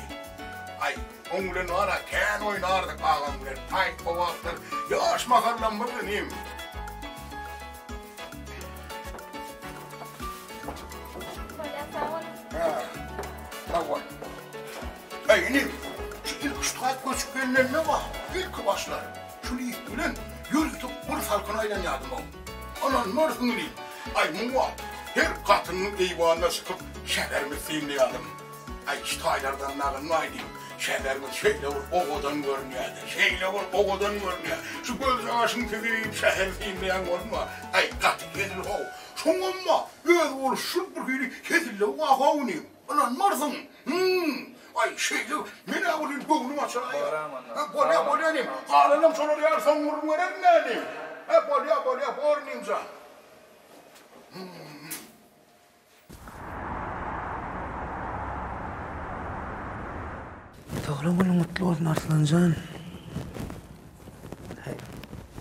Ay, onların ara ken oynardı kakam bilen. Tayt kovaktır. Yaş makallam bir benim. Sağ ol. Benim. Şu ilk şutayt göçüklerine ne var? İlk başlar. Şunu ilk bilen. Yürütüp bir salkın aylanyadım o. Anan narsın bileyim. Ay muva, her katının eyvanına sıkıp şehlerimi seyimleyelim. Ay işte aylardan nağınmaydım. Şehlerimiz şeyle vur oğudan görünüyordu. Şeyle vur oğudan görünüyor. Şu göz ağaçını tüzeyip şehir seyimleyen olma. Ay katı gelir o. Şununla göz vur şut bir köyü kesinle vakavunayım. Anan narsın. Ay şeyle mene vurun boğunum açar ya. Bolya nim. Kalanım sonra yarsan vurun veren ne nim. Bolya bornayım can. Doğru bunu mutlu olsun Arslancan. Hey,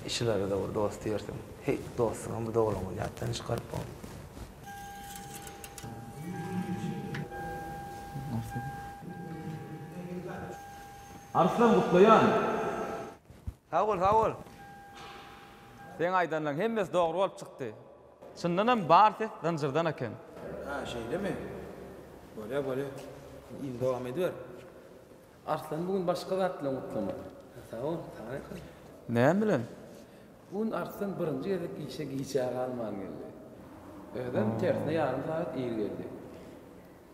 işlere de var dost diyersin. Hey, dostum bu doğru mu? Yattan çıkarıp ol. Arslan Kutlayan. Sağ ol. Sen aydanlan hemmes doğru olup çıktı. Şundanam bar ses zanjırdan eken. Ha şeyle mi? Böyle. İyi devam ediyor. Arslan bugün başka zatla mutlama. Sağ ol. Ne bilen? Bugün Arslan birinci yedek işe giyeceği alman geldi. Öğlen tersine yarım saat iyi geldi.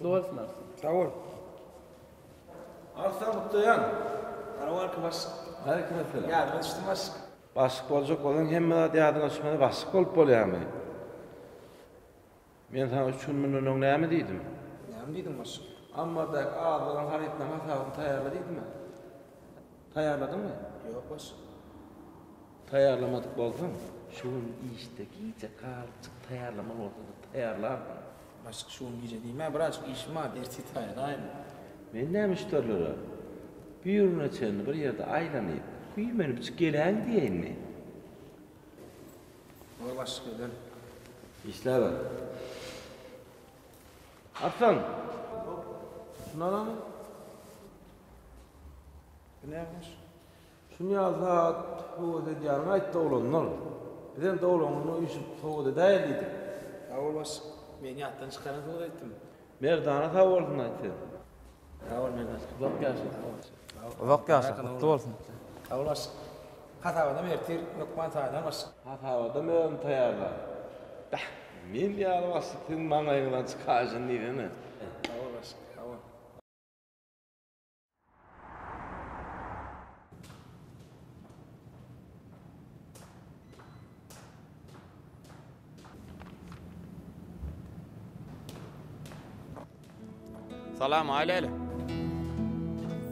Doğrusun Arslan. Sağ ol. Arslan Kutlayan. Arawarky baş. Aleyküm selam. Ya baştım baş. Başyk boljak bolan hemme ýadyna düşmeli başyk bolup bolýarmy? Men sana 3 milyon näme diýdim? Näme diýdim baş? Amma da ağzından haritna hasabyny taýýarladyňmy? Taýýarladyňmy? Ýok baş. Taýýarlamadyk bolsam, şuň işde giýje galçyk taýýarlamaly bolsa taýýarlar. Başyk şuň giýje diýme, birazcık işime bersi taýýarlaýyn. Men näme işlerlere? Büyürüne çenli bir ýerde aýlanyp, güýmenip gelen diýenmi? O başyk gelen. İşler var. Arslan. Şundan ne yapmış? Şunu yazda bu edýärmi aýtdy olanlar. Bizden de olanlar işip soğuda daýalydy. Awul baş. Men ýatdan çykaran soğuda aýtdym. Merdana sag bolsun aýtdy. Awul merdan. Bak ýaşy. Uzak ýaşy, mutlu bolsun. Awul baş. Hatawada mertir, lokman taýdan baş. Hatawada men taýýarlar. Men ýaly başykyň maňaýyndan çykaşyn diýeni. Awul baş. Awul. Salam aýleli.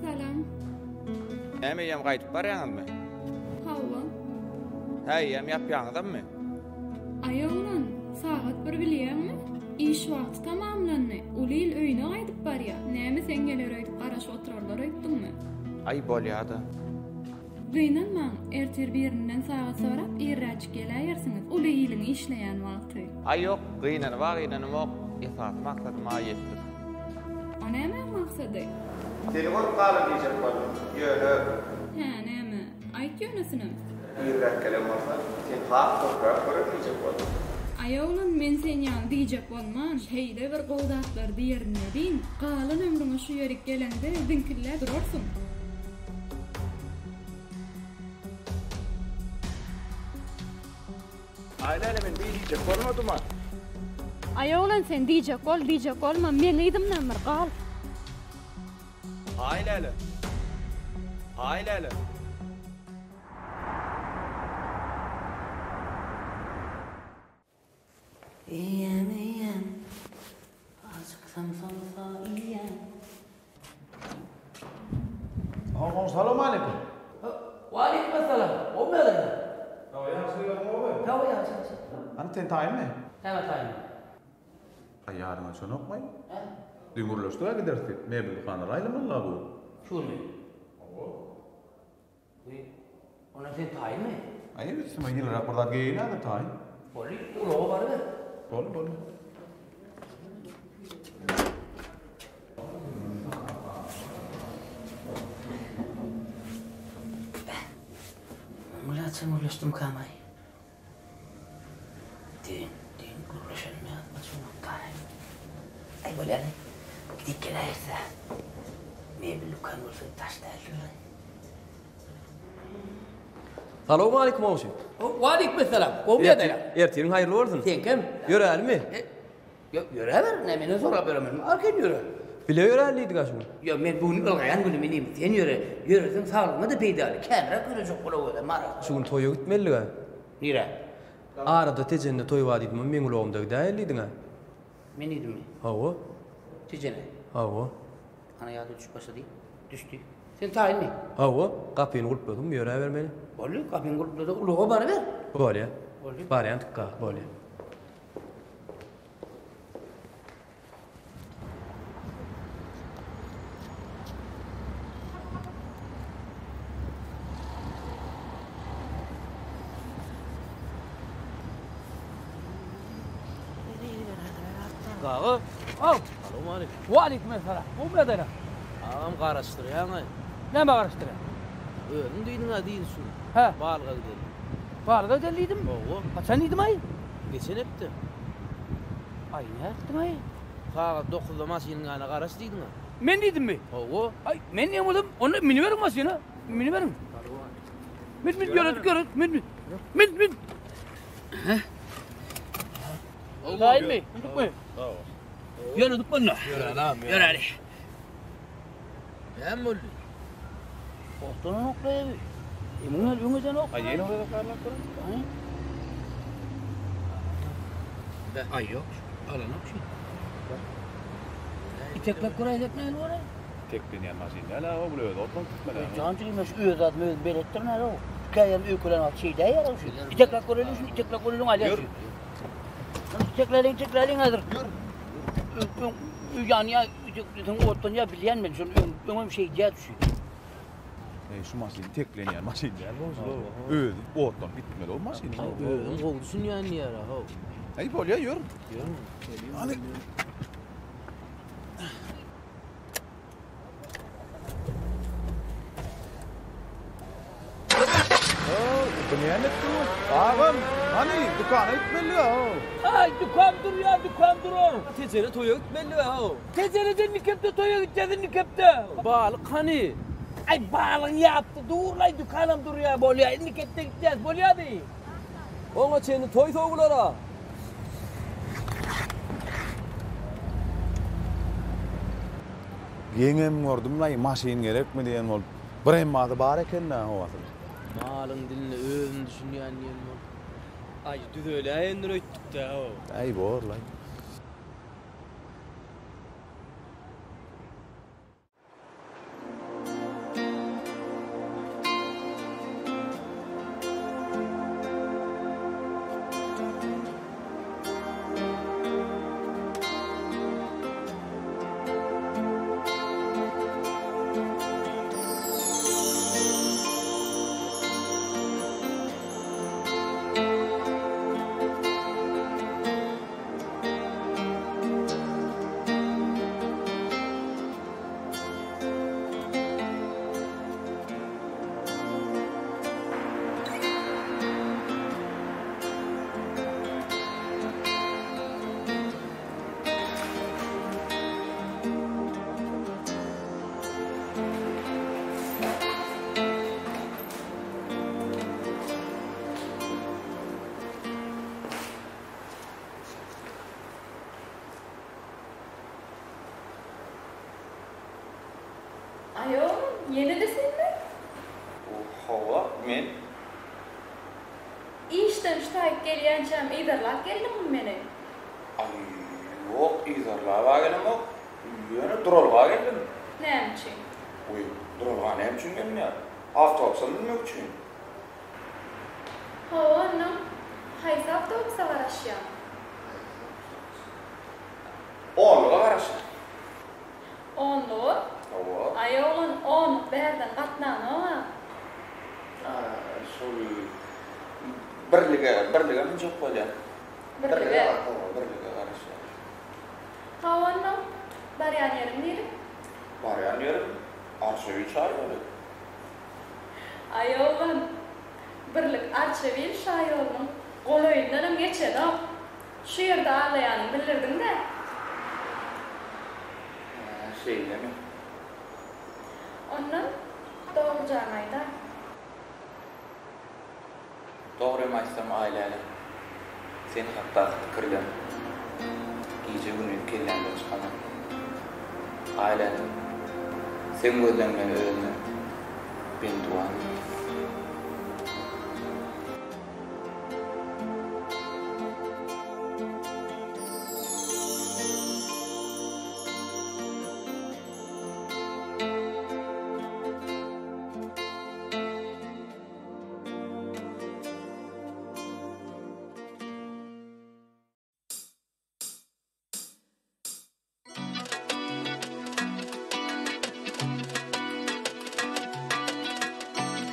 Salam. Ämeyem gaýtyp barýaňyzmy? Hawa. Häýem ýapýaňyzmy? Aýoğlan, sagat bir bilýärmi? İş wagty tamamlandy. Ulil öýüne gaýdyp barýar. Näme sen geler öýdüp garaşyp oturarlar öýtdiňmi? Ay bolýady. Gynanma, ertir birinden sagat sorap irräç gelýärsiňiz. Uly ýylyň işleýän wagty. Ay ýok, gynanmak, esas maksatym aýetdir. O näme maksady? Telefon galyp diýjek boldum. Ýöle. Ha, näme? Aýt ýönesini. Ýürek kelem bolsa, sen haq toprak görüp diýjek boldum. Aýoğlan, men sen ýan diýjek bolman, heýde bir gowdatlar diýerine diň. Galan ömrüňe şu ýerik gelende diňkiller durarsyň. Aýlany men diýjek bolmadyma? Aýoğlan, sen diýjek bolma, men ýdymdan bir gal. Aýlany. İyem. Azıksam sonsa iyem. Salam aleyküm. Waaleykum assalam. O mele? Tawa ýaşy ýokmy? Tawa ýaşy. Ana sen taýynmy? Hema taýyn. Ayarına şonu okmay. Düngürleştiğe gidersek, mebel kanal aylamalı bu. Şunu. Ona sen tayin mi? Hayır, sima yıl raporlar geyine de tayin. Boli, uloğu var mı? Bol. Mulatçım ulaştım kamay. Din kuruluşun mu yapmasın muhtarı? Ay böyle ne? Gidip gelirse. Mebel lukan olsun taşta şöyle. Salamu aleyküm oğuşum. Aleyküm selam. Kovya da ya. Ertiğin hayırlı olsun. Sen kim? Yöre mi? Yöre ver. Ne beni sonra veremem. Arkan yöre. Bile yöreliydi kaçımı. Ya men bunu ılgayan günü meneyim. Sen yöresin sağlığına da peydalı. Kendine görecek ola öyle mara. Şugun toya gitmeli ga. Nire? Arada tecenne toy vadiydim ama men uloğumda gideyliydi ga. Men idim mi? Hava. Tecenne? Hava. Ana yadı düşüp başladı. Düştü. Sen tayin mi? Hava. Kapıyını kulpladım yöre vermeli. Bolu kapıyını kulpladı. Uloğu bana ver. Bol ya. Bari yantık bol ya. Gağı. Al. Salamu aleyküm. Ve aleyküm selam. O ne dere? Ağam karıştırıyor ha. Ne mi karıştırıyor? Öğün duydun ha değil şu. He. Bağlığa gidelim. Bağlığa gidelim. Oğu. Kaçan idim ay? Geçen hepti. Ay ne ettin ay? Kağa 9'da maşinin ana karıştıydın ha. Men dedim mi? Oğu. Ay men yemedim. Onu mini verin maşını. Mini verin. Min göret. Min. Heh. Tayin mi? Unutma. Yürü tutma. Yürü lan. Yürü hadi. Hem oldu. Ortadan noktaya bir. Emin yumuşan ok. Ayın orada karlar kurun. Ay yok. Alan ok şey. İtekler kurayacak ne var? Tekbin yanmaz yine la o buluyor. Otlan tutmadan. Cancıymış öğüt adımı belirttir ne o? Hikayem öykülen alt şey değil ya. İtekler kurayacak. İtekler kurayacak alıyor. Teklerin hazır. Yani ya ottan ya bilen mi? Şunu şey diye düşüyor. Şu maşini tekleyen yani maşini değil. Öldü. Ottan bitmeli o maşini. Öldüm kovdusun yani yara. Ay bol ya yürü. Hani Dünya ne tu? Ağam, hani dükkanı itmeli ya. Ay dükkan durur. Tecere toya gitmeli ya. Tecereden nikepte toya gideceğiz nikepte. Balık hani? Ay balığın yaptı dur lay dükkanım dur ya bol ya nikepte gideceğiz bol ya değil. Ona senin toy soğulara. Yengem gördüm lay maşin gerek mi diyen ol. Birem madı bar eken ne o asıl. Malın diline öğün düşünüyor anneyen ol. Ay düz öyle ayındır öttük de o. Ay bor lay. Ayo, yeni de sen mi? Hava, men. İşten ştayıp gelýänçem iderlap geldim meni. Ay, yok, izarlığa geldim yok. Yöne durulğa geldim. Näme üçin? Uy, durulğa näme üçin geldim ya? Avtobusdan bilmek üçin. Hawa, no. Haysa avtobusa var aşağı. Oğluğa garaşdy. Onlu? Ayoğlun on berden qatnany. Şol birlige min çok bolýar. Birlige garaşdy. Hawanna baryan yerim nere? Baryan yerim Arşavil şaýaly. Ayoğlun birlik Arşavil şaýalynyň goloýundan geçen o. Şu ýerde ağlaýanyny bildirdiň-de. Şeýlemi. Ondan doğru janaýda. Doğru emaýsam aýlaly. Sen hatda kirdim. Gece günü kelläňde çykanam. Aýlaly. Sen gözlemden özüni ben duan.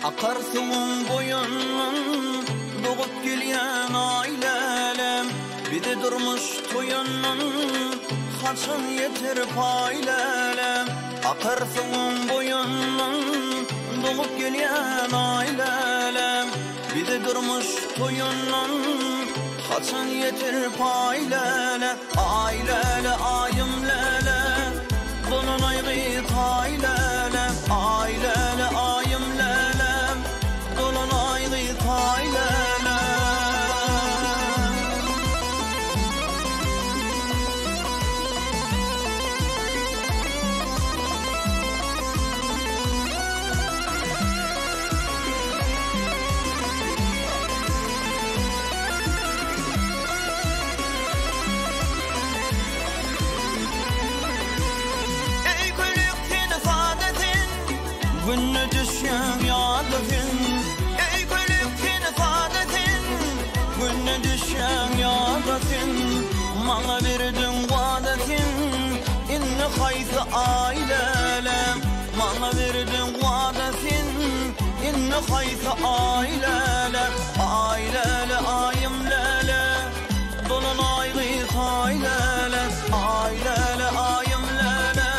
Akarsuğun boyunun doğup gelyen ailelem bir de durmuş toyunun haçın yeter paylelem. Akarsuğun boyunun doğup gelyen ailelem bir de durmuş toyunun haçın yeter paylelem. Ailele ayım lele bunun aygı taylelem. Ailele ayım lele dolunaylı taylelem. Ey gülükten saadetin günü düşen yadın. Günne düşen yadatin Mala verdin vaadatin İnne haytı ailelem. Mala verdin vaadatin İnne haytı ailelem. Ailele ayım lele dolunaylı taylelem. Ailele ayım lele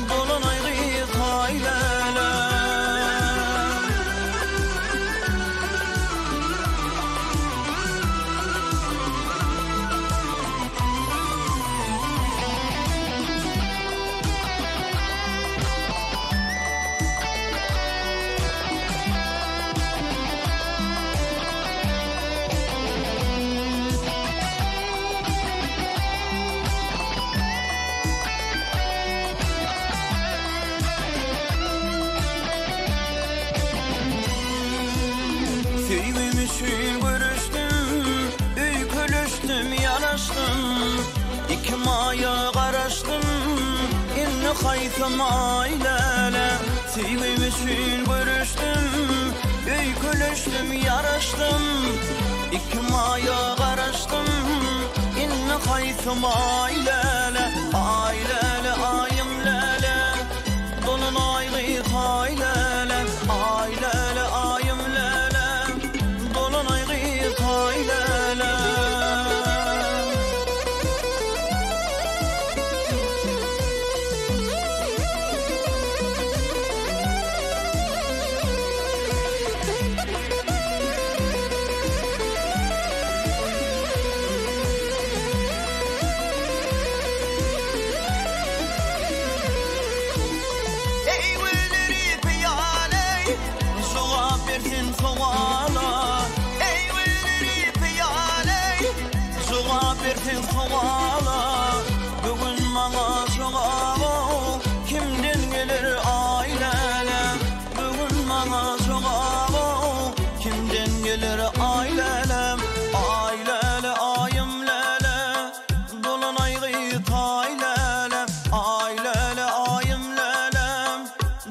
dolunaylı taylelem. Sevmişim görüştüm, öykülüştüm, yanaştım. İki maya qaraştım, inni haytım ailele. Sevmişim görüştüm, öykülüştüm, yanaştım. İki maya qaraştım, inni haytım ailele. Ailele ayım lele dolunaylı taylele. Ailele ayım lele dolunaylı taylele. Ey gülleri piyale cevap verdin suala. Ey gülleri piyale cevap verdin suala. Bugün bana cevabı kimden gelir ailelem. Bugün bana cevabı kimden gelir ailelem. Ailele ayım lele dolunaylı taylelem. Ailele ayım lelem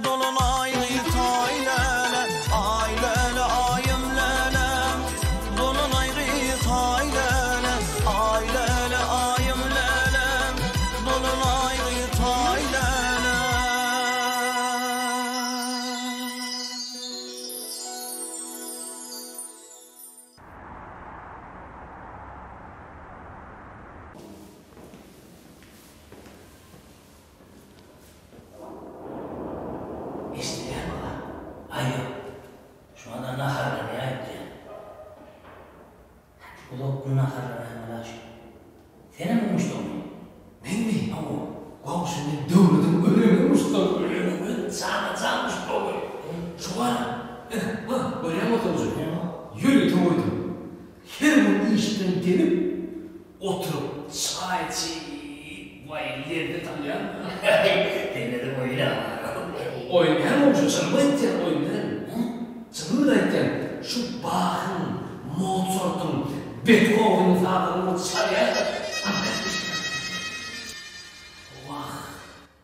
dolunaylı taylelem. Ailele ayım lelem dolunaylı taylelem. Ailele ayım şimdi devletin ölümü usta ölümü sana çalmış olur. Şu an oraya mı oturacak? Yürü doğru. Her gün işten gelip oturup çay içip vayillerde tanıyan. Denedim oyna. Oynayan olsun sana bayıtken oynayan. Sana da etken şu Bach'ın, Mozart'ın, Beethoven'ın fağlarını çalıyan.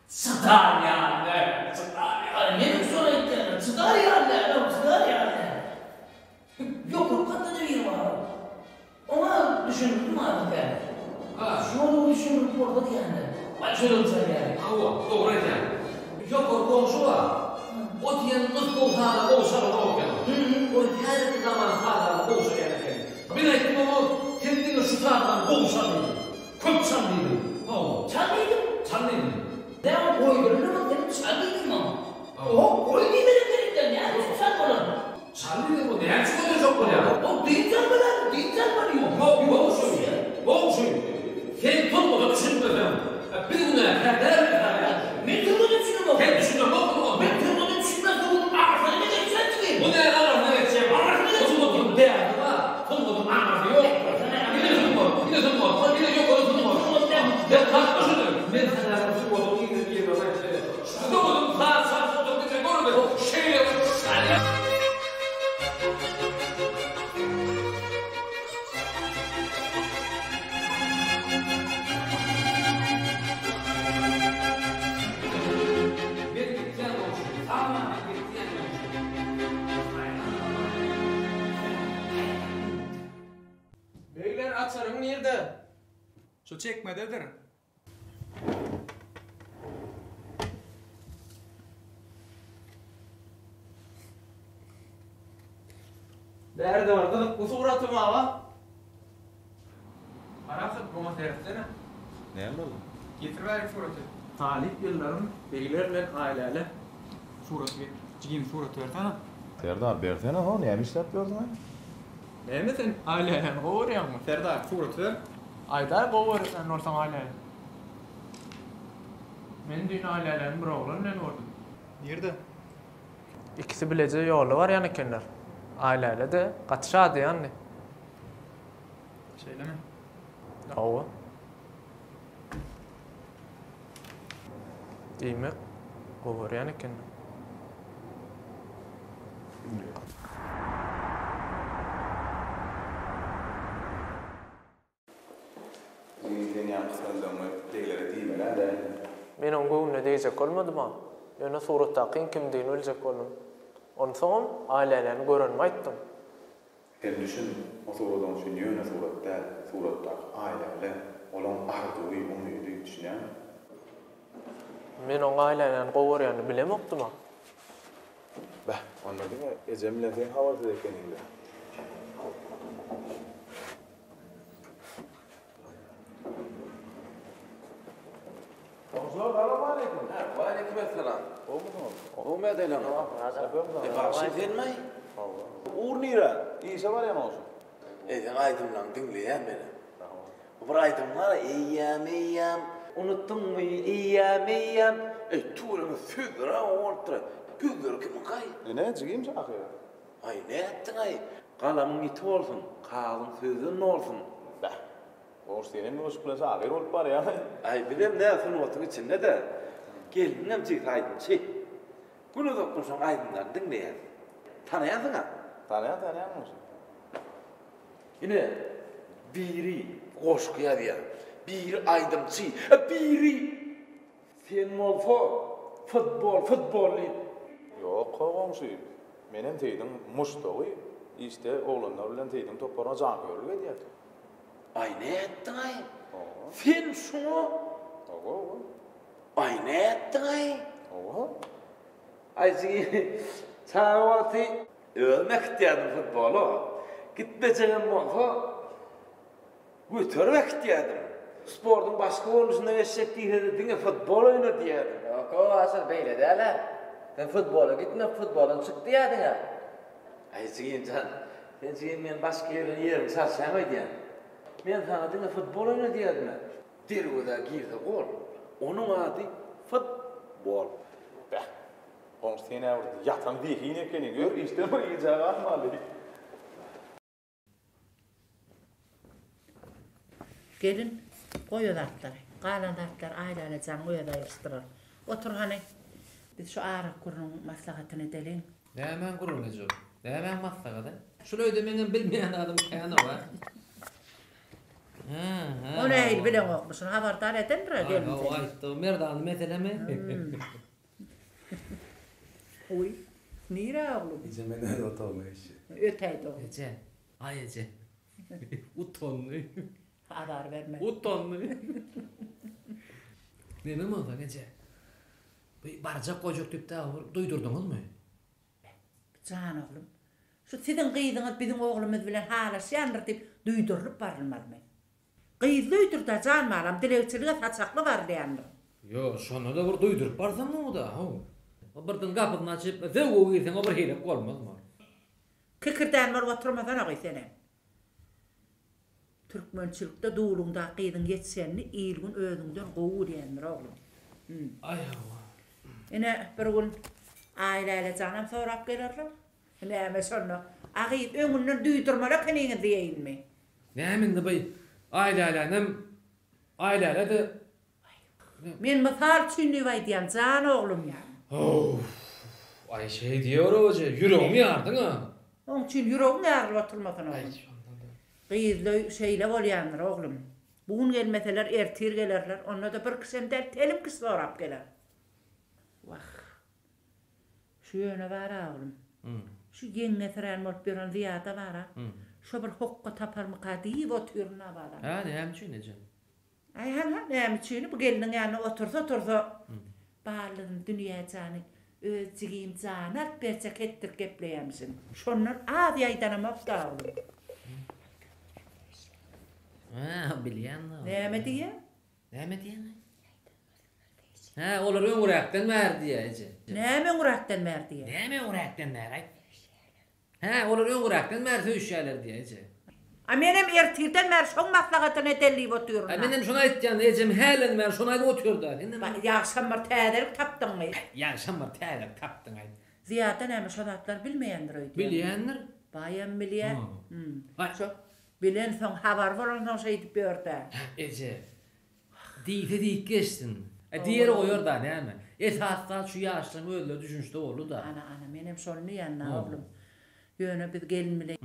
Çıdar yani. Çıdar yani. Benim sonra etken. Çıdar yani. Çıdar yani. Yok yok katta da bir var. Ona düşündüm artık yani. Şunu düşündüm orada yani. Ben söylüyorum sana yani. Hava doğru yani. Yok o komşu var. O diyen nasıl olsa olsa o yani. O her zaman hala olsa yani. Bir ayettim ama kendini şu taraftan olsa mıydı? Köpsen miydi? Çanlıydım. Çanlıydım. Ben koydurunu mu dedim çanlıydım ama. O koydu benim yani. Sen bana. Çanlıydım o ne? Çıkıyor çok böyle. O diyeceğim bana. Diyeceğim bana. Yok söylüyor. Yok söylüyor. Sen tutmadan düşünmeden. Bir gün kadar ben tutmadan düşünmem. Ben düşünmem. Ben tutmadan düşünmem. Ağzına ne geçecek ki? Bu ne ağzına geçecek? Ağzına ne geçecek? Tutmadan değerli var. Tutmadan ağzı yok. Yine tutmadan. Yine tutmadan. Yine yok onu tutmadan. Ben kalkmışım. Ben sana tutmadan. Yine bir yere var. Tutmadan saat tutmadan. Bir görmedim. Şeyle saniye. Beyler açarım nerede? Şu çekmededir. Nerede vardı? Bu suratım ama. Arasın buna seyredsene. Ne oldu? Getir ver suratı. Talip yılların beylerle aileyle Suratı ver. Cigin suratı versene. Serdar versene ha ne işlep gördün ha? Ne mi sen aileyle kovuyor mu? Serdar suratı ver. Ayda kovuyor sen orsan aileyle. Men dün ailelerin bir oğlan ne oldu? Nerede? İkisi bileceği yolu var yani kendiler. Aileyle de katışadı yani. Söyleme. Hava. İyi mi? Kovuyor yani kendiler. Men onu ne diyecek olmadı mı? Yani surattakın kim değil ölecek olun. Ondan sonra ailelerini görünmeydim. Sen düşün, o sorudan şu yöne suratta, suratta aileyle olan ardığı umudu düşünüyor musun? Men o ailelerini kovuyor yani bilemekti mi? Bah, anladın mı? Ecemle sen havası ekeninde. Komşular selam aleyküm. Ve aleykümselam. O mu edelim? Başın gelmey. Uğur nira. İyisi var ya ne olsun? Eden aydınlan dinleyen beni. Bu aydınlar eyyam. Unuttun mu eyyam. Tuğrunu füdra orta. Güldür ki kay. Ne çıkayım çakı ya? Ay ne ettin ay? Kalamın iti olsun. Kalın sözün olsun. Bah. O senin mi hoş kulası ağır olup var ya? Ay bilem ne sunu otun içinde de. Gelin nemcik aydın şey. Bunu dokun son aydınlar dinleyen. Tanıyansın ha? Tanıyan olsun. Yine biri koşkuya diye. Biri aydımçı. Biri sen molfo. Futbol. Yok komşuyum. Benim teydim Mustafa. İşte oğlanlar bilen teydim toparına can görüyor diye. Ay ne ettin ay? Sen şunu? Ay ne ettin ay? Ay çavatı ölmek istedim futbolu. Gitmeyeceğim olsa götürmek istedim. Sportun başka oluşundan eşek değil, futbol oyna diyedim. Yok o asıl böyle değil ha. Sen futbola gitme, futbolun çık diyedin ha. Ay sen ben başka yerim çarşamaydı yani. Ben sana dine futbol oyna diyedim. Dervada girdi gol. Onun adı futbol. Beh, onu sen yatan dihin ekeni gör, işte mi iyice ahmalı. Gelin, koyu dartlar. Qalan dartlar aile can koyu da yırstırır. Otur hani. Biz şu ağrı kurunun maslahatını edelim. Hemen kurun Ece. Hemen maslahata. Şurayı da benim bilmeyen adam kayana var. O neydi bilen okmuşsun, haberdar eden mi? O ayıttı, merdanı meselemi. Uy, nire oğlum? Ece men öyle oturma işi. Öteydi o. Ece, ay Ece. Utonlu. Haber verme. Utonlu. Ne mi oldu Ece? Barcak kocuk tüpte duydurdunuz mu? Can oğlum. Şu sizin kıydığınız bizim oğlumuz bilen hala şendir deyip duydurup barılmaz mı? Kıyız duydur da can malam, dilekçiliğe saçaklı var diyendir. Yo, şunu da bir duydurup barsam ne o da? Birden kapını açıp, zevgu girsen o bir hilek olmaz mı? Kıkırdan var oturmadan ağay seni. Türkmençilikte doğulunda kıydın geçsenini ilgin özünden qoğu diyendir oğlum. Ay Allah. Yine bir gün aileyle canım sorap gelirler. Neyme sonra ağayıp önünden duydurmalar kenine diyeyim mi? Neymin de bey? Aileyle de... Men misal çünlü vay diyen can oğlum yani. Of. Ay şey diyor hoca, yüreğimi yardın ha. Onun için yüreğim yarlı oturmasın oğlum. Kıyızlı şeyle olyanlar oğlum. Bugün gelmeseler ertir gelirler. Onunla da bir kısım telim kız sorap gelir. Vah. Şu yöne var oğlum. Şu yenge tren mort bir an ziyada var ha. Şu bir hokka tapar mı kadiyip oturuna var ha. Ha neyem için Ece? Ay han neyem için bu gelinin yanına otursa. Bağlının dünya canı. Özcigiyim canı alt berçek ettir gepleyemsin. Şunlar ağzı yaydanamak da oğlum. Ha biliyen o. Neyme diye? Neyme diye? Ha olur öngürekten ver diye Ece. Neyme öngürekten ver diye? Neyme öngürekten ver ay? Ha olur öngürekten ver söyüşerler diye Ece. Benim ertirden mer son maslahatını edelliyip otururum. Benim şuna etken Ecem helen mer şuna oturdu. Yaşamlar tədirik tapdın mı? Yaşamlar tədirik tapdın ay. Ziyada neyme şodatlar bilmeyendir öyle. Bilmeyendir? Bayan bilyen. Bilen son haber var ondan şey edip börde. Ece. Deyip geçtin. Diğeri koyur da ne mi? Esasda şu yaştan öyle düşünüşte olur da. Ana benim sonunu yanına oğlum. Yöne biz gelin bile.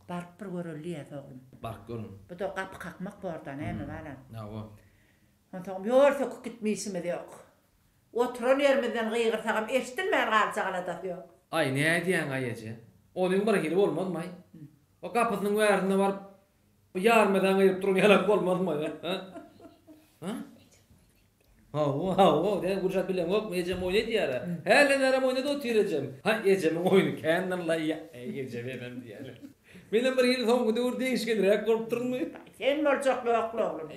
Bark bir görüllüyet oğlum. Bark görün. Bu da kapı kalkmak bu orada ne mi valla? Ne o? Ondan yorsa gitmeyişimiz yok. Oturan yerimizden gıyır sağım eşittilmeyen kalacağına da yok. Ay ne diyen ay Ece? Onun bir hili olmaz mı ay? O kapısının verdiğinde var. Yarmadan gıyıp durun yalak olmaz mı ya? Ha? Ha, den gurşat bilen yok mu Ecem oynadı diyara. Helen aram oynadı o tireceğim. Ha Ecem'in oyunu kendinle ya Ecem emem diyara. Benim bir yıl son güde uğur değişken rek korup durun mu? Sen mi olacaklı oklu oğlum?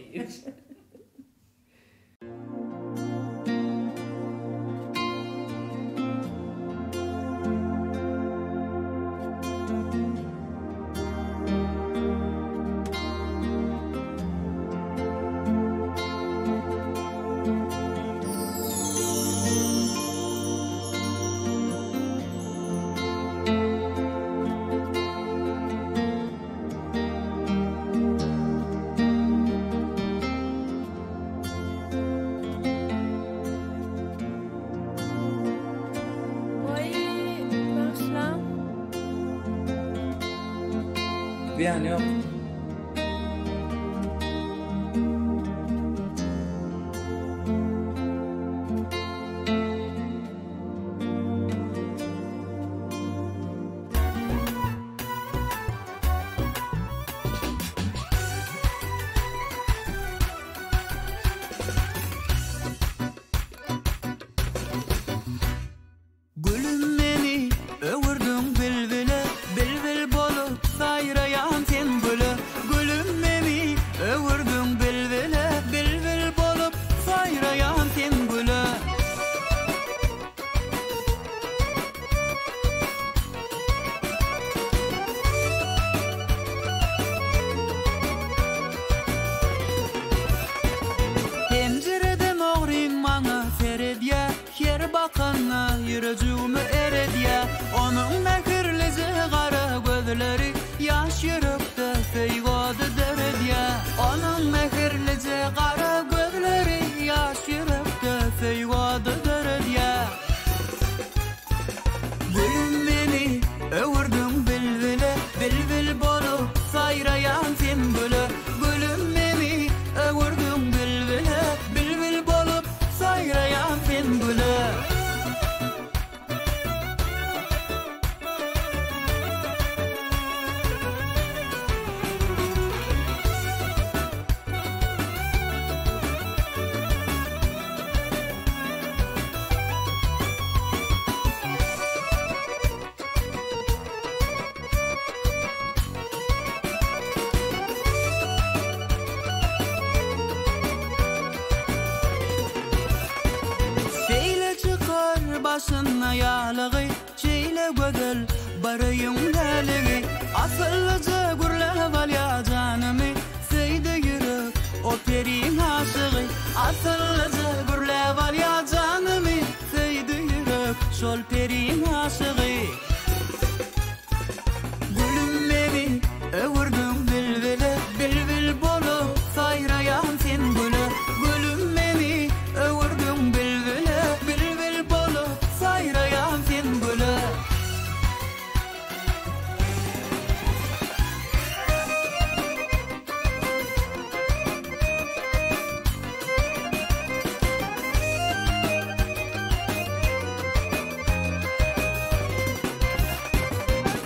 Yani yok. Gülüm meni öwürdüň bilbile, bilbil bolup saýraýan sen gülüm. bakanna yürücüğümü erediye. Onun mekirlizi kara gözleri yaş yürekte feygodu derediye. Onun mekirlizi kara gözleri yaş yürekte feygodu derediye. Gülüm beni öwürdün bilbile, bilbil bolup sayrayan sen böyle. Gülüm beni öwürdün bilbile, bilbil bolup sayrayan sen böyle. Başına yağlığı, şeyle gödül, barayın deliği. Asıllıca gürle val ya canımı, seyde yürü, o perin aşığı. Asıllıca gürle val ya canımı, seyde yürü, sol perin aşığı. Gülüm beni, öwürdün bilbile, bilbil bolup, sayrayan sen gülü. Gülüm beni, öwürdün bilbile, bilbil bolup, sayrayan sen gülü.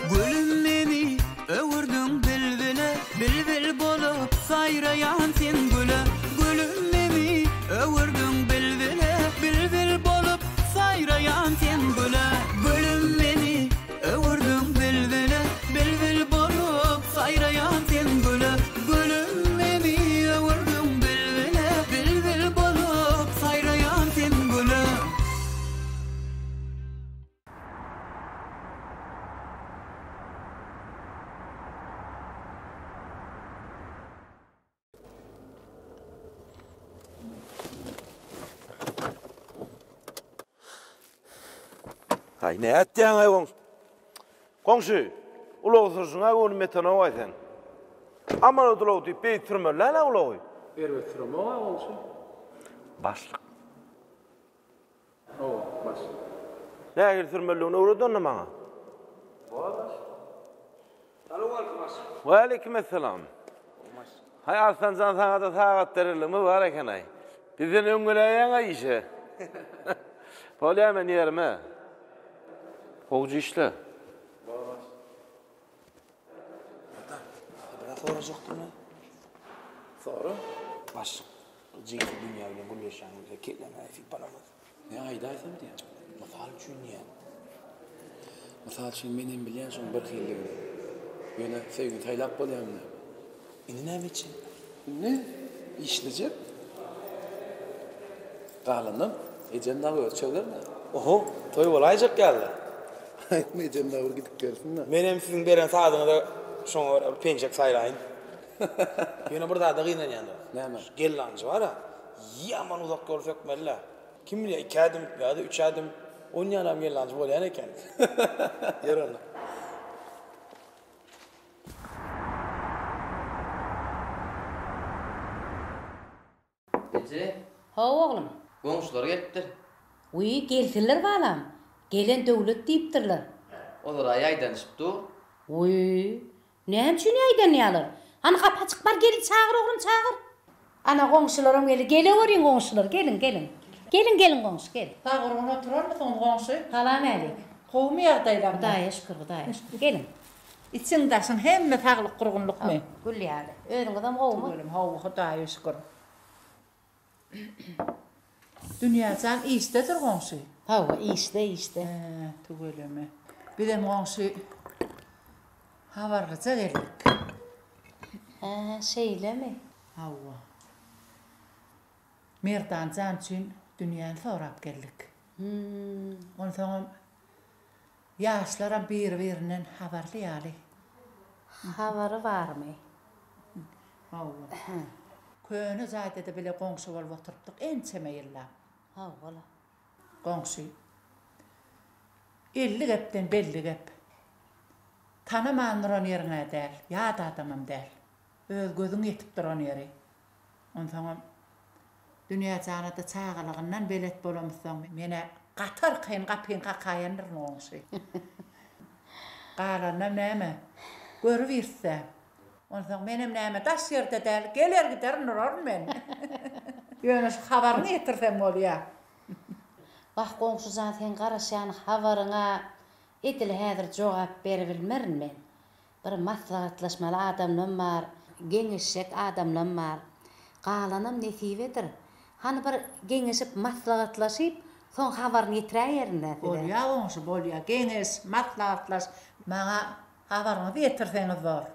Gülüm beni, öwürdün bilbile, bilbil bolup, sayrayan sen gülü. Gülüm beni, öwürdün bilbile, bilbil bolup, sayrayan sen gülü. Gülüm beni, öwürdün bilbile, bilbil bolup, sayrayan sen gülü. Gülüm beni, öwürdün bilbile, bilbil bolup, sayrayan sen gülü. Hay ne etdiň ay goňşy? Goňşy, ulagy sırşyňa gönüm metana waýsan. Aman ulagy diýip beýtirmerler la ulagy. Erbetirme o olsun. Başlyk. O başlyk. Näge türmerligini öwredin maňa? Baş. Assalamu alaykum. Wa alaykum assalam. Hay Arsanjan saňa da sagat berilimi bar eken ay. Bizden öňgüleýän ay işe. Polýa men ýerime. Howjy işle. Baş. Bırak soracakdym. Sonra baş. Jigli dünýä bilen gülleşýän ketleme efik balamaz. Ne aýdaýsam diýen. Misal üçin ýa. Misal üçin menen bilýän şoň bir hilligi. Ýöne sevgi taýlap bolýarmy? Indi näme için? Ne? İşleyecek. Galanım. Ecem dağı ölçerlermi? Oho, toy bolayjak geldi. Ecem dağı gidip gelsin mi? Menem sizin beren saýdyňyza şoňa pençek saýlaýyn. Ýöne bir da gynan ýa-da. Näme? Gellanjy bara. Yaman uzak ýol sökmeliler. Kim bilir 2 adım ýa-da 3 adım oynýaram gellanjy bolýan eken. Ýerler. Ece? Ha oğlum. Goňşular gelipdir. Uy, gelsinler balam. Gelen döwlet diýipdirler. Olar aýdanışypdy. Uy, näme üçin aýdanýarlar? Ana gap açyk bar, gelip çağır oğlum, çağır. Ana goňşularyň geli, geleweriň goňşular, gelin, gelin. Gelin, gelin goňşu, gel. Tağırgyna oturarmysyň goňşu? Salam alyk. Howmy ýagdaýlar? Hudaýa şükür, hudaýa şükür. Gelin. İçiň daşyň hemme taglyk gurgunlukmy? Gülýärli. Özüňizem howmy? Gülüm, howy, hudaýa şükür. Dünýäçän işdedir goňşy. Hawa, işde. Tugulemy. Bizem goňşy habarlyca geldik. Şeýlemi? Hawa. Merdanjan üçin dünýäni sorap geldik. Onsoň ýaşlaram bir-birinden habarlaýaly. Habary barmy? Hawa. Köne zaýda bile goňşy bolup oturupdyk ençeme ýylla. Hawa. Goňşy 50 gepden belli gep. Tanamandyran ýerine däl, ýa-da adamam däl. Öz gözüň ýetip duran ýeri. Ondan dünýä janada çağalygyndan belet bolamysan mene gatar kyn gapyn gakayandyr noňsy. Galanam näme? Görüp ýerse. Ondan menem näme daş ýerde däl, geler gider nurar men. Ýöne şu habaryny ýetirsem bolýar. Bak goňşy zat sen garaşan habaryňa edil häzir jogap berip bilmerin men. Bir maslahatlaşmaly adamlar bar, geňişek adamlar bar. Galanam netibedir. Hani bir geňişip maslahatlaşyp, soň habaryny ýetiräýärler. Bolýar, oňşy bolýar. Geňiş, maslahatlaş, maňa habaryny ýetirseňiz bar.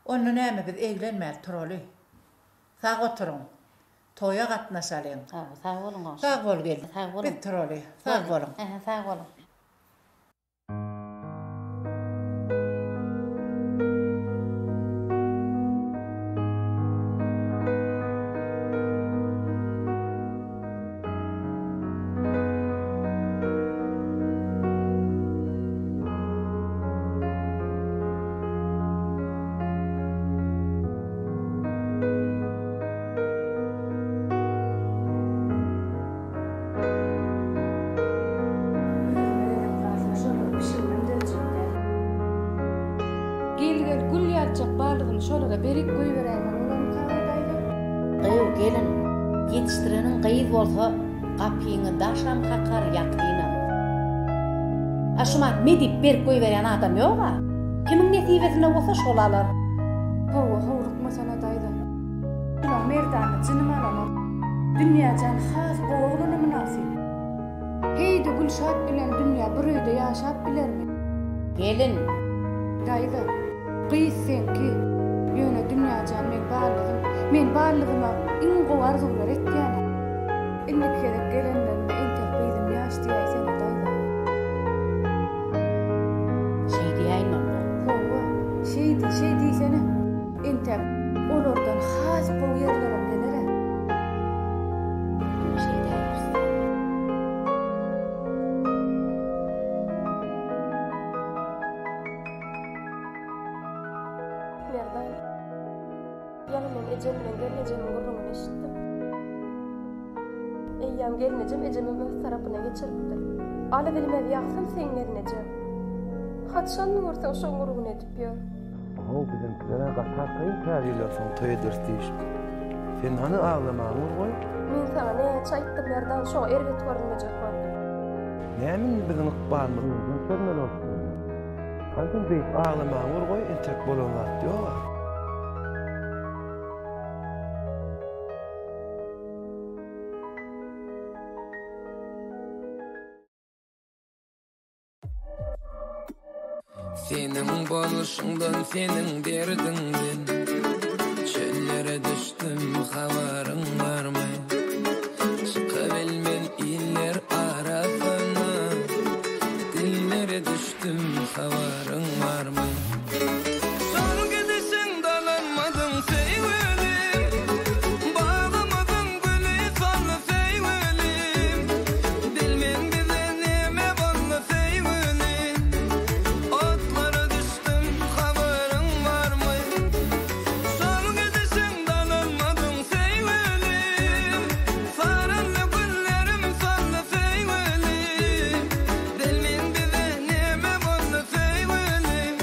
Onu näme biz eglenmäli turaly. Sag oturun. Toya gatnaşalyň. Sag bolun. Sag bol gel. Biz turaly. Sag bolun. Sag bolun. Şolara berik koy berýän olam kaydaýdy. Gelin, ýetişdirenin gyýyz bolsa, gapyňy daşlam hakar ýakynam. Aşumat medip berip koy berýän adam ýokga. Kimiň netibesine bolsa şol alar. Hawa howrukmasana daýdy. Şuna merdany jynym alamam. Dünýäden has goýulyny münasip. Heýdi Gülşat bilen dünýä bir öýde ýaşap bilermi? Gelin, daýdy. Gyýsen ki ýöne dünýäden men barlygyma iň gowy arzular etýän. Indi kerek gelenlerime entek beýdim ýaş diýäýsen daýdy. Şey diýäýmem. Hawa, şey diýsene. Entek olardan has gowy ýerlere gelerä. Şey diýersin. Merdan, yana men ejemden geleceğimin gurrunu eşitdim. Eyyam gelineceğim ecemim öz tarapına geçiripdir. Ala bilmez yaksam sen gelineceğim. Hatşanını görsen şoň gurrunu edip ýör. O bizimkilere gatar kayın kâriyle son toyeders diýiş. Sen hani ağlamaňy goý? Men sana näçe aýtdym Merdan, şoň erget görünmejek bar. Nämin biziň ykbalymyzdan sörmeli bolsun. Hançyn beýik ağlamaňy goý, entek bolanat ýokga. Senin boluşundan, senin derdinden çöllere düştüm, havarın varmay. Çıkabilmen iller arasına, dillere düştüm, havarın varmay. Son gidişin dalanmadın seyvelim, bağlamadın gülü sonlu seyvelim. Bilmen bize neme bana seyvelim. Otlara düştüm, haberin var mı? Son gidişin dalanmadın seyvelim. Sarılı güllerim sonlu seyvelim. Bilmen bize neme bana seyvelim.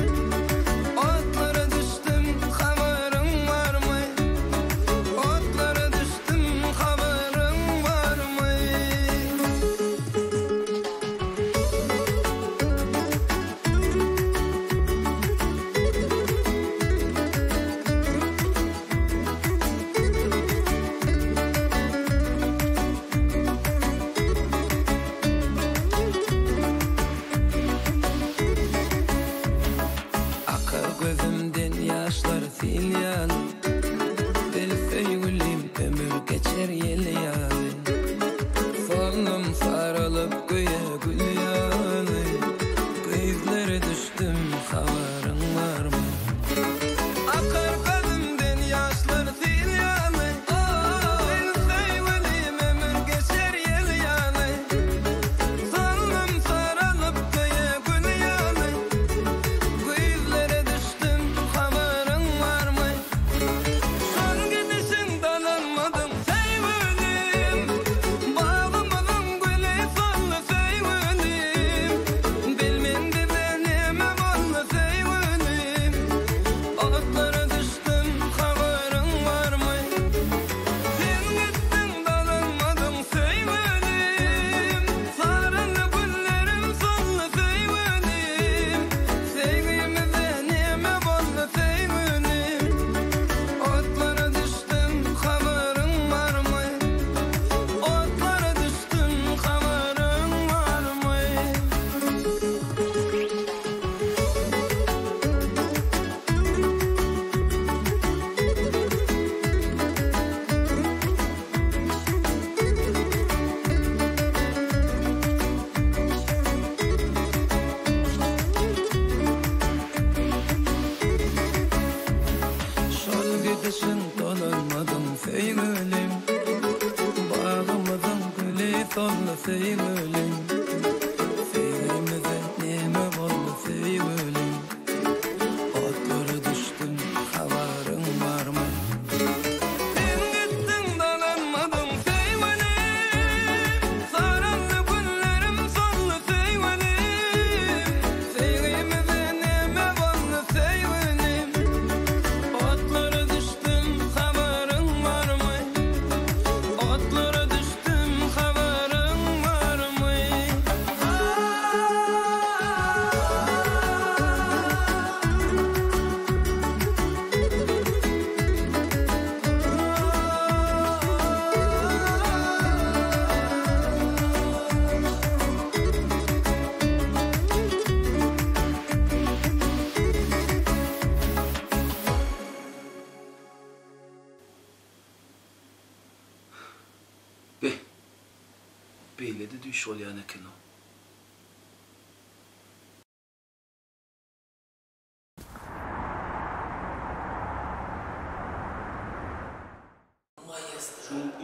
Otlara düştüm, haberin var mı? Otlara düştüm, haberin var mı? Akar gözümden yaşlar silyan. Bilseygulim ömür geçer yel yani. Solum sarılıp göğe gül yani. Gözlere düştüm, havarın var mı? Akar gözümden yaşlar silyan. Bilseygulim ömür geçer yel yani. Solum sarılıp göğe beýle de düş bolýan eken o.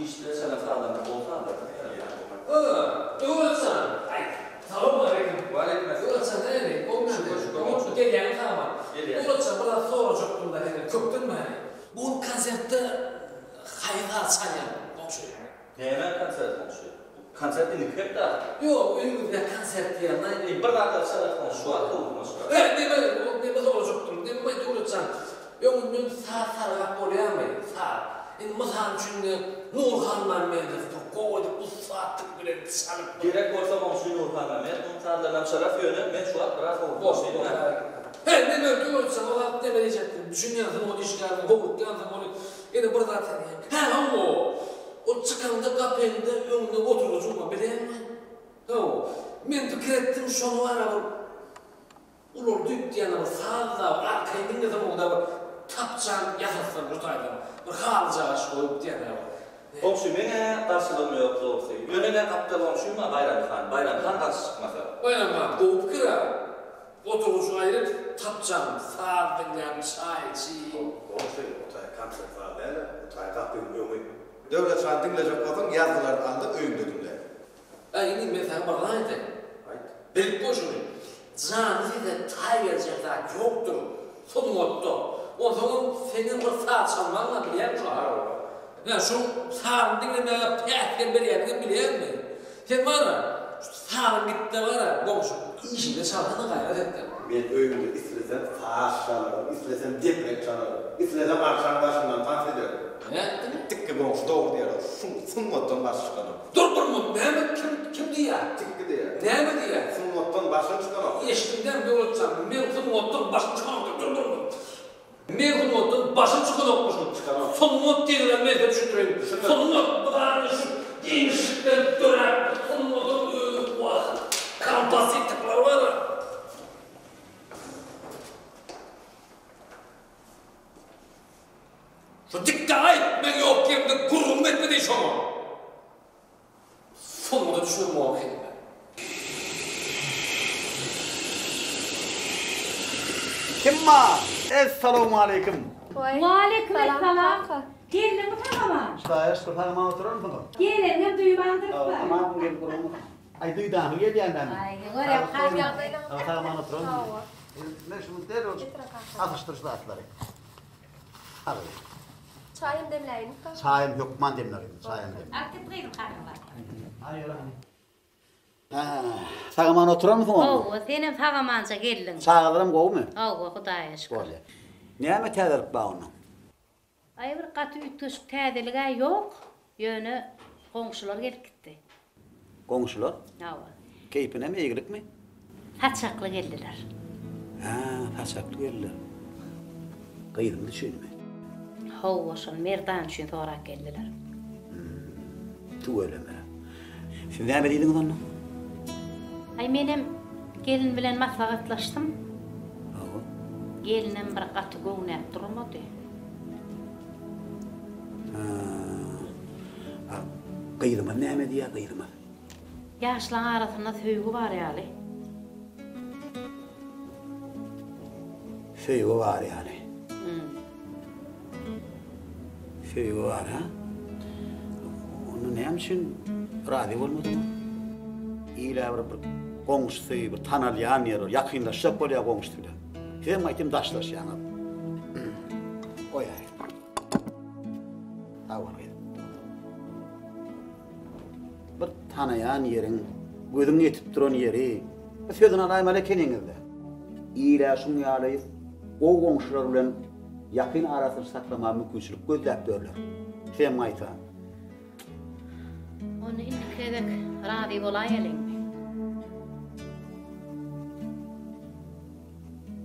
İşte sana sağlam olsa da. Öğretsen. Selamun aleyküm. Aleyküm. Öğretsen nereye? Olmuş gelen tamam. Öğretsen burada soracaktım da köptün mü? Bu konserte hayra açan komşu. Hemen konser komşu. Konser değil hep de. Yok, önümüzde konser diye. Bir dakika sana şu an olmuş. Evet, ne soracaktım? Ne öğretsen? Önümün sağ oluyor mu? Sağ. Mesela çünkü Nurhan Mehmet'e koydu bu saatlik bile çalıp. Gerek olsa komşu Nurhan Mehmet, onun sağlarından şeref yönü, ben şu an biraz oldu. He, ne böyle diyorsan o da ne verecektim? Düşünüyorsun o işlerini, kovuk yansın onu. Yine burada tanıyayım. He ama o çıkanda kapında önünde oturucuma bileyim mi? Tamam. Ben fikir ettim şunu var ama ulur düt diyene sağda arkayı dinledim o da tapcan yasasın tutaydım. Bir halca aşk koyup diyene Komşu mene karşılığım yok doğrusu. Yönüne kaptal komşuyma Bayram Khan karşı çıkmasa. Bayram Khan doğup kıra. Oturucu ayrı tapcan, sağ dinleyen çay, çiğ. Komşu, otay konser var böyle, otay kapıyım yok. Devlet şu an dinleyecek kadın yazdılar aldı öğünde dinle. Ayni mesela bana aydı. Bilip koşunu. Canı da tay verecekler yoktu. Sonun ottu. O zaman senin bir saat çalmanla bilen şu an. Ya şu sağın dinlemeye pehken bir yerine bilen mi? Sen bana sağın gitti bana komşu. İşinde çalmanı gayret ettim. Ben öğünde istesem sağ çalarım, istesem deprek çalarım, istesem akşam başından dans ederim. Ne? Tıkkı komşu doğru diyor, sunmattan başı çıkanım. Dur, ne kim diye? Tıkkı diye. Ne mi diye? Sunmattan başı çıkanım. Eştimden bir olacağım, ben sunmattan başı çıkanım. Dur. Ben sunmattan başı çıkanokmuşum. Sunmat diyeler ne de düşündüreyim. Sunmat bana şu genişlikten döner. Sunmattan kampasitlikler var ya. Şu dikkat etmek yok ki de kurum etmedi şu an. Sonunda düşünün muhakkak ben. Kim var? Esselamu aleyküm. Aleykümselam. Gelin mi tamam? Şayet kafama oturur musun? Gelin hem duymandık var. Tamam gel kurumu. Ay duydan gel yandan. Ay oraya kalkıyor. Kafama oturur musun? Ne şunu der o. Atıştırışlar atları. Hadi. Çayım demleyin. Çayım yok man demlerim. Çayım demlerim. Artık buyurun kanka. Hayır hani. Sağaman oturur musun? Oo, senin sağamanca geldin. Sağalırım gov mu? Oo, Hudaya şükür. Neyme tədirib ba onu? Ay bir qatı ütüsük tədiliğe yok. Yönü komşular gelip gitti. Komşular? Hava. Keyfine mi eğilik mi? Haçaklı geldiler. Ha, haçaklı geldiler. Kıydım düşünme. Hovaşın merdan için sonra geldiler. Tu öyle mi? Siz ne yapıydınız onu? Ay benim gelin bilen maslahatlaştım. Gelinim bir qatı göğünep durmadı. Kıydıma ne mi diye kıydıma? Yaşlan arasında söygü var yani. Söygü var yani. Söygü var ha? Onu ne için razı olmadı mı? İyiler bir komşusu, bir tanılayan yer, yakınlaşacak böyle komşusu bile. Hem aytım daşlaş yani. Oy ay. Avar gel. Bir tanıyan yerin, gözün yetip duran yeri, sözünü alaymalı kendinizde. İyiler şunu yalayıp, o komşular bilen yakın arasını saklama mümkünçülük gözlep dörler. Hem ayta. Onu indikledek razı olayalım.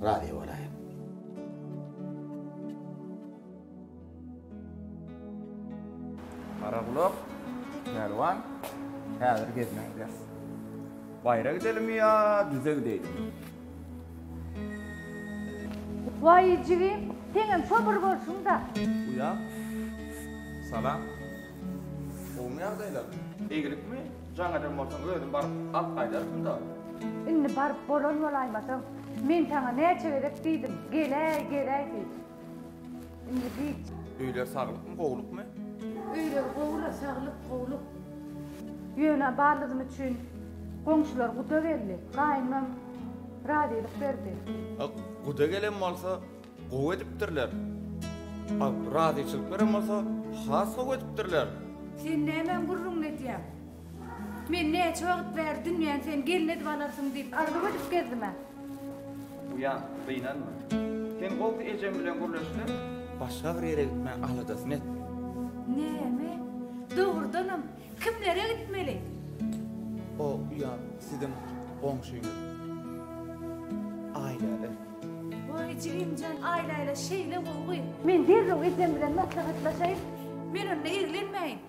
Razı olayım. Karakulak, Mervan, hazır gezmeye gideriz. Bayra gidelim ya, düze gidelim. Vay civim, tenem şobur bolsun da. Uyan, salam. Olmayan dayılar. İyilik mi? Jaňadan bolsaň özüm baryp al gaýdarsyn da. Indi barıp bolan bolaymasaň, men taňa näçe berek diýdim. Geley diýdim. Indi diýip, Öýler saglyk mı, gowluk mu? öýler gowula saglyk gowluk. Ýöne barlygym üçin goňşular guda berdi. Gaýnam radylyk berdi. Guda gelen bolsa gow edipdirler. Radyçylyk beren bolsa has gow edipdirler. Sen nämen gurrun edýär? Men näçe wagt berdi dünýäň sen gelin edip alarsın diýip ardy edip geldim ben. Uyan, beýnanma. Sen gow ejem bilen gurlaşdy. Başga bir ýere gitmän aladasyn et. Näme? Dogrudanam. Kimlere gitmeli? O uyan sizin goňşuňyz. Aýlady. Vay Cilimcan aýlaýla şeýle bolgy. Men derrew ejem bilen maslahatlaşaýyn. Men onda erlenmeýin.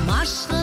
Maşga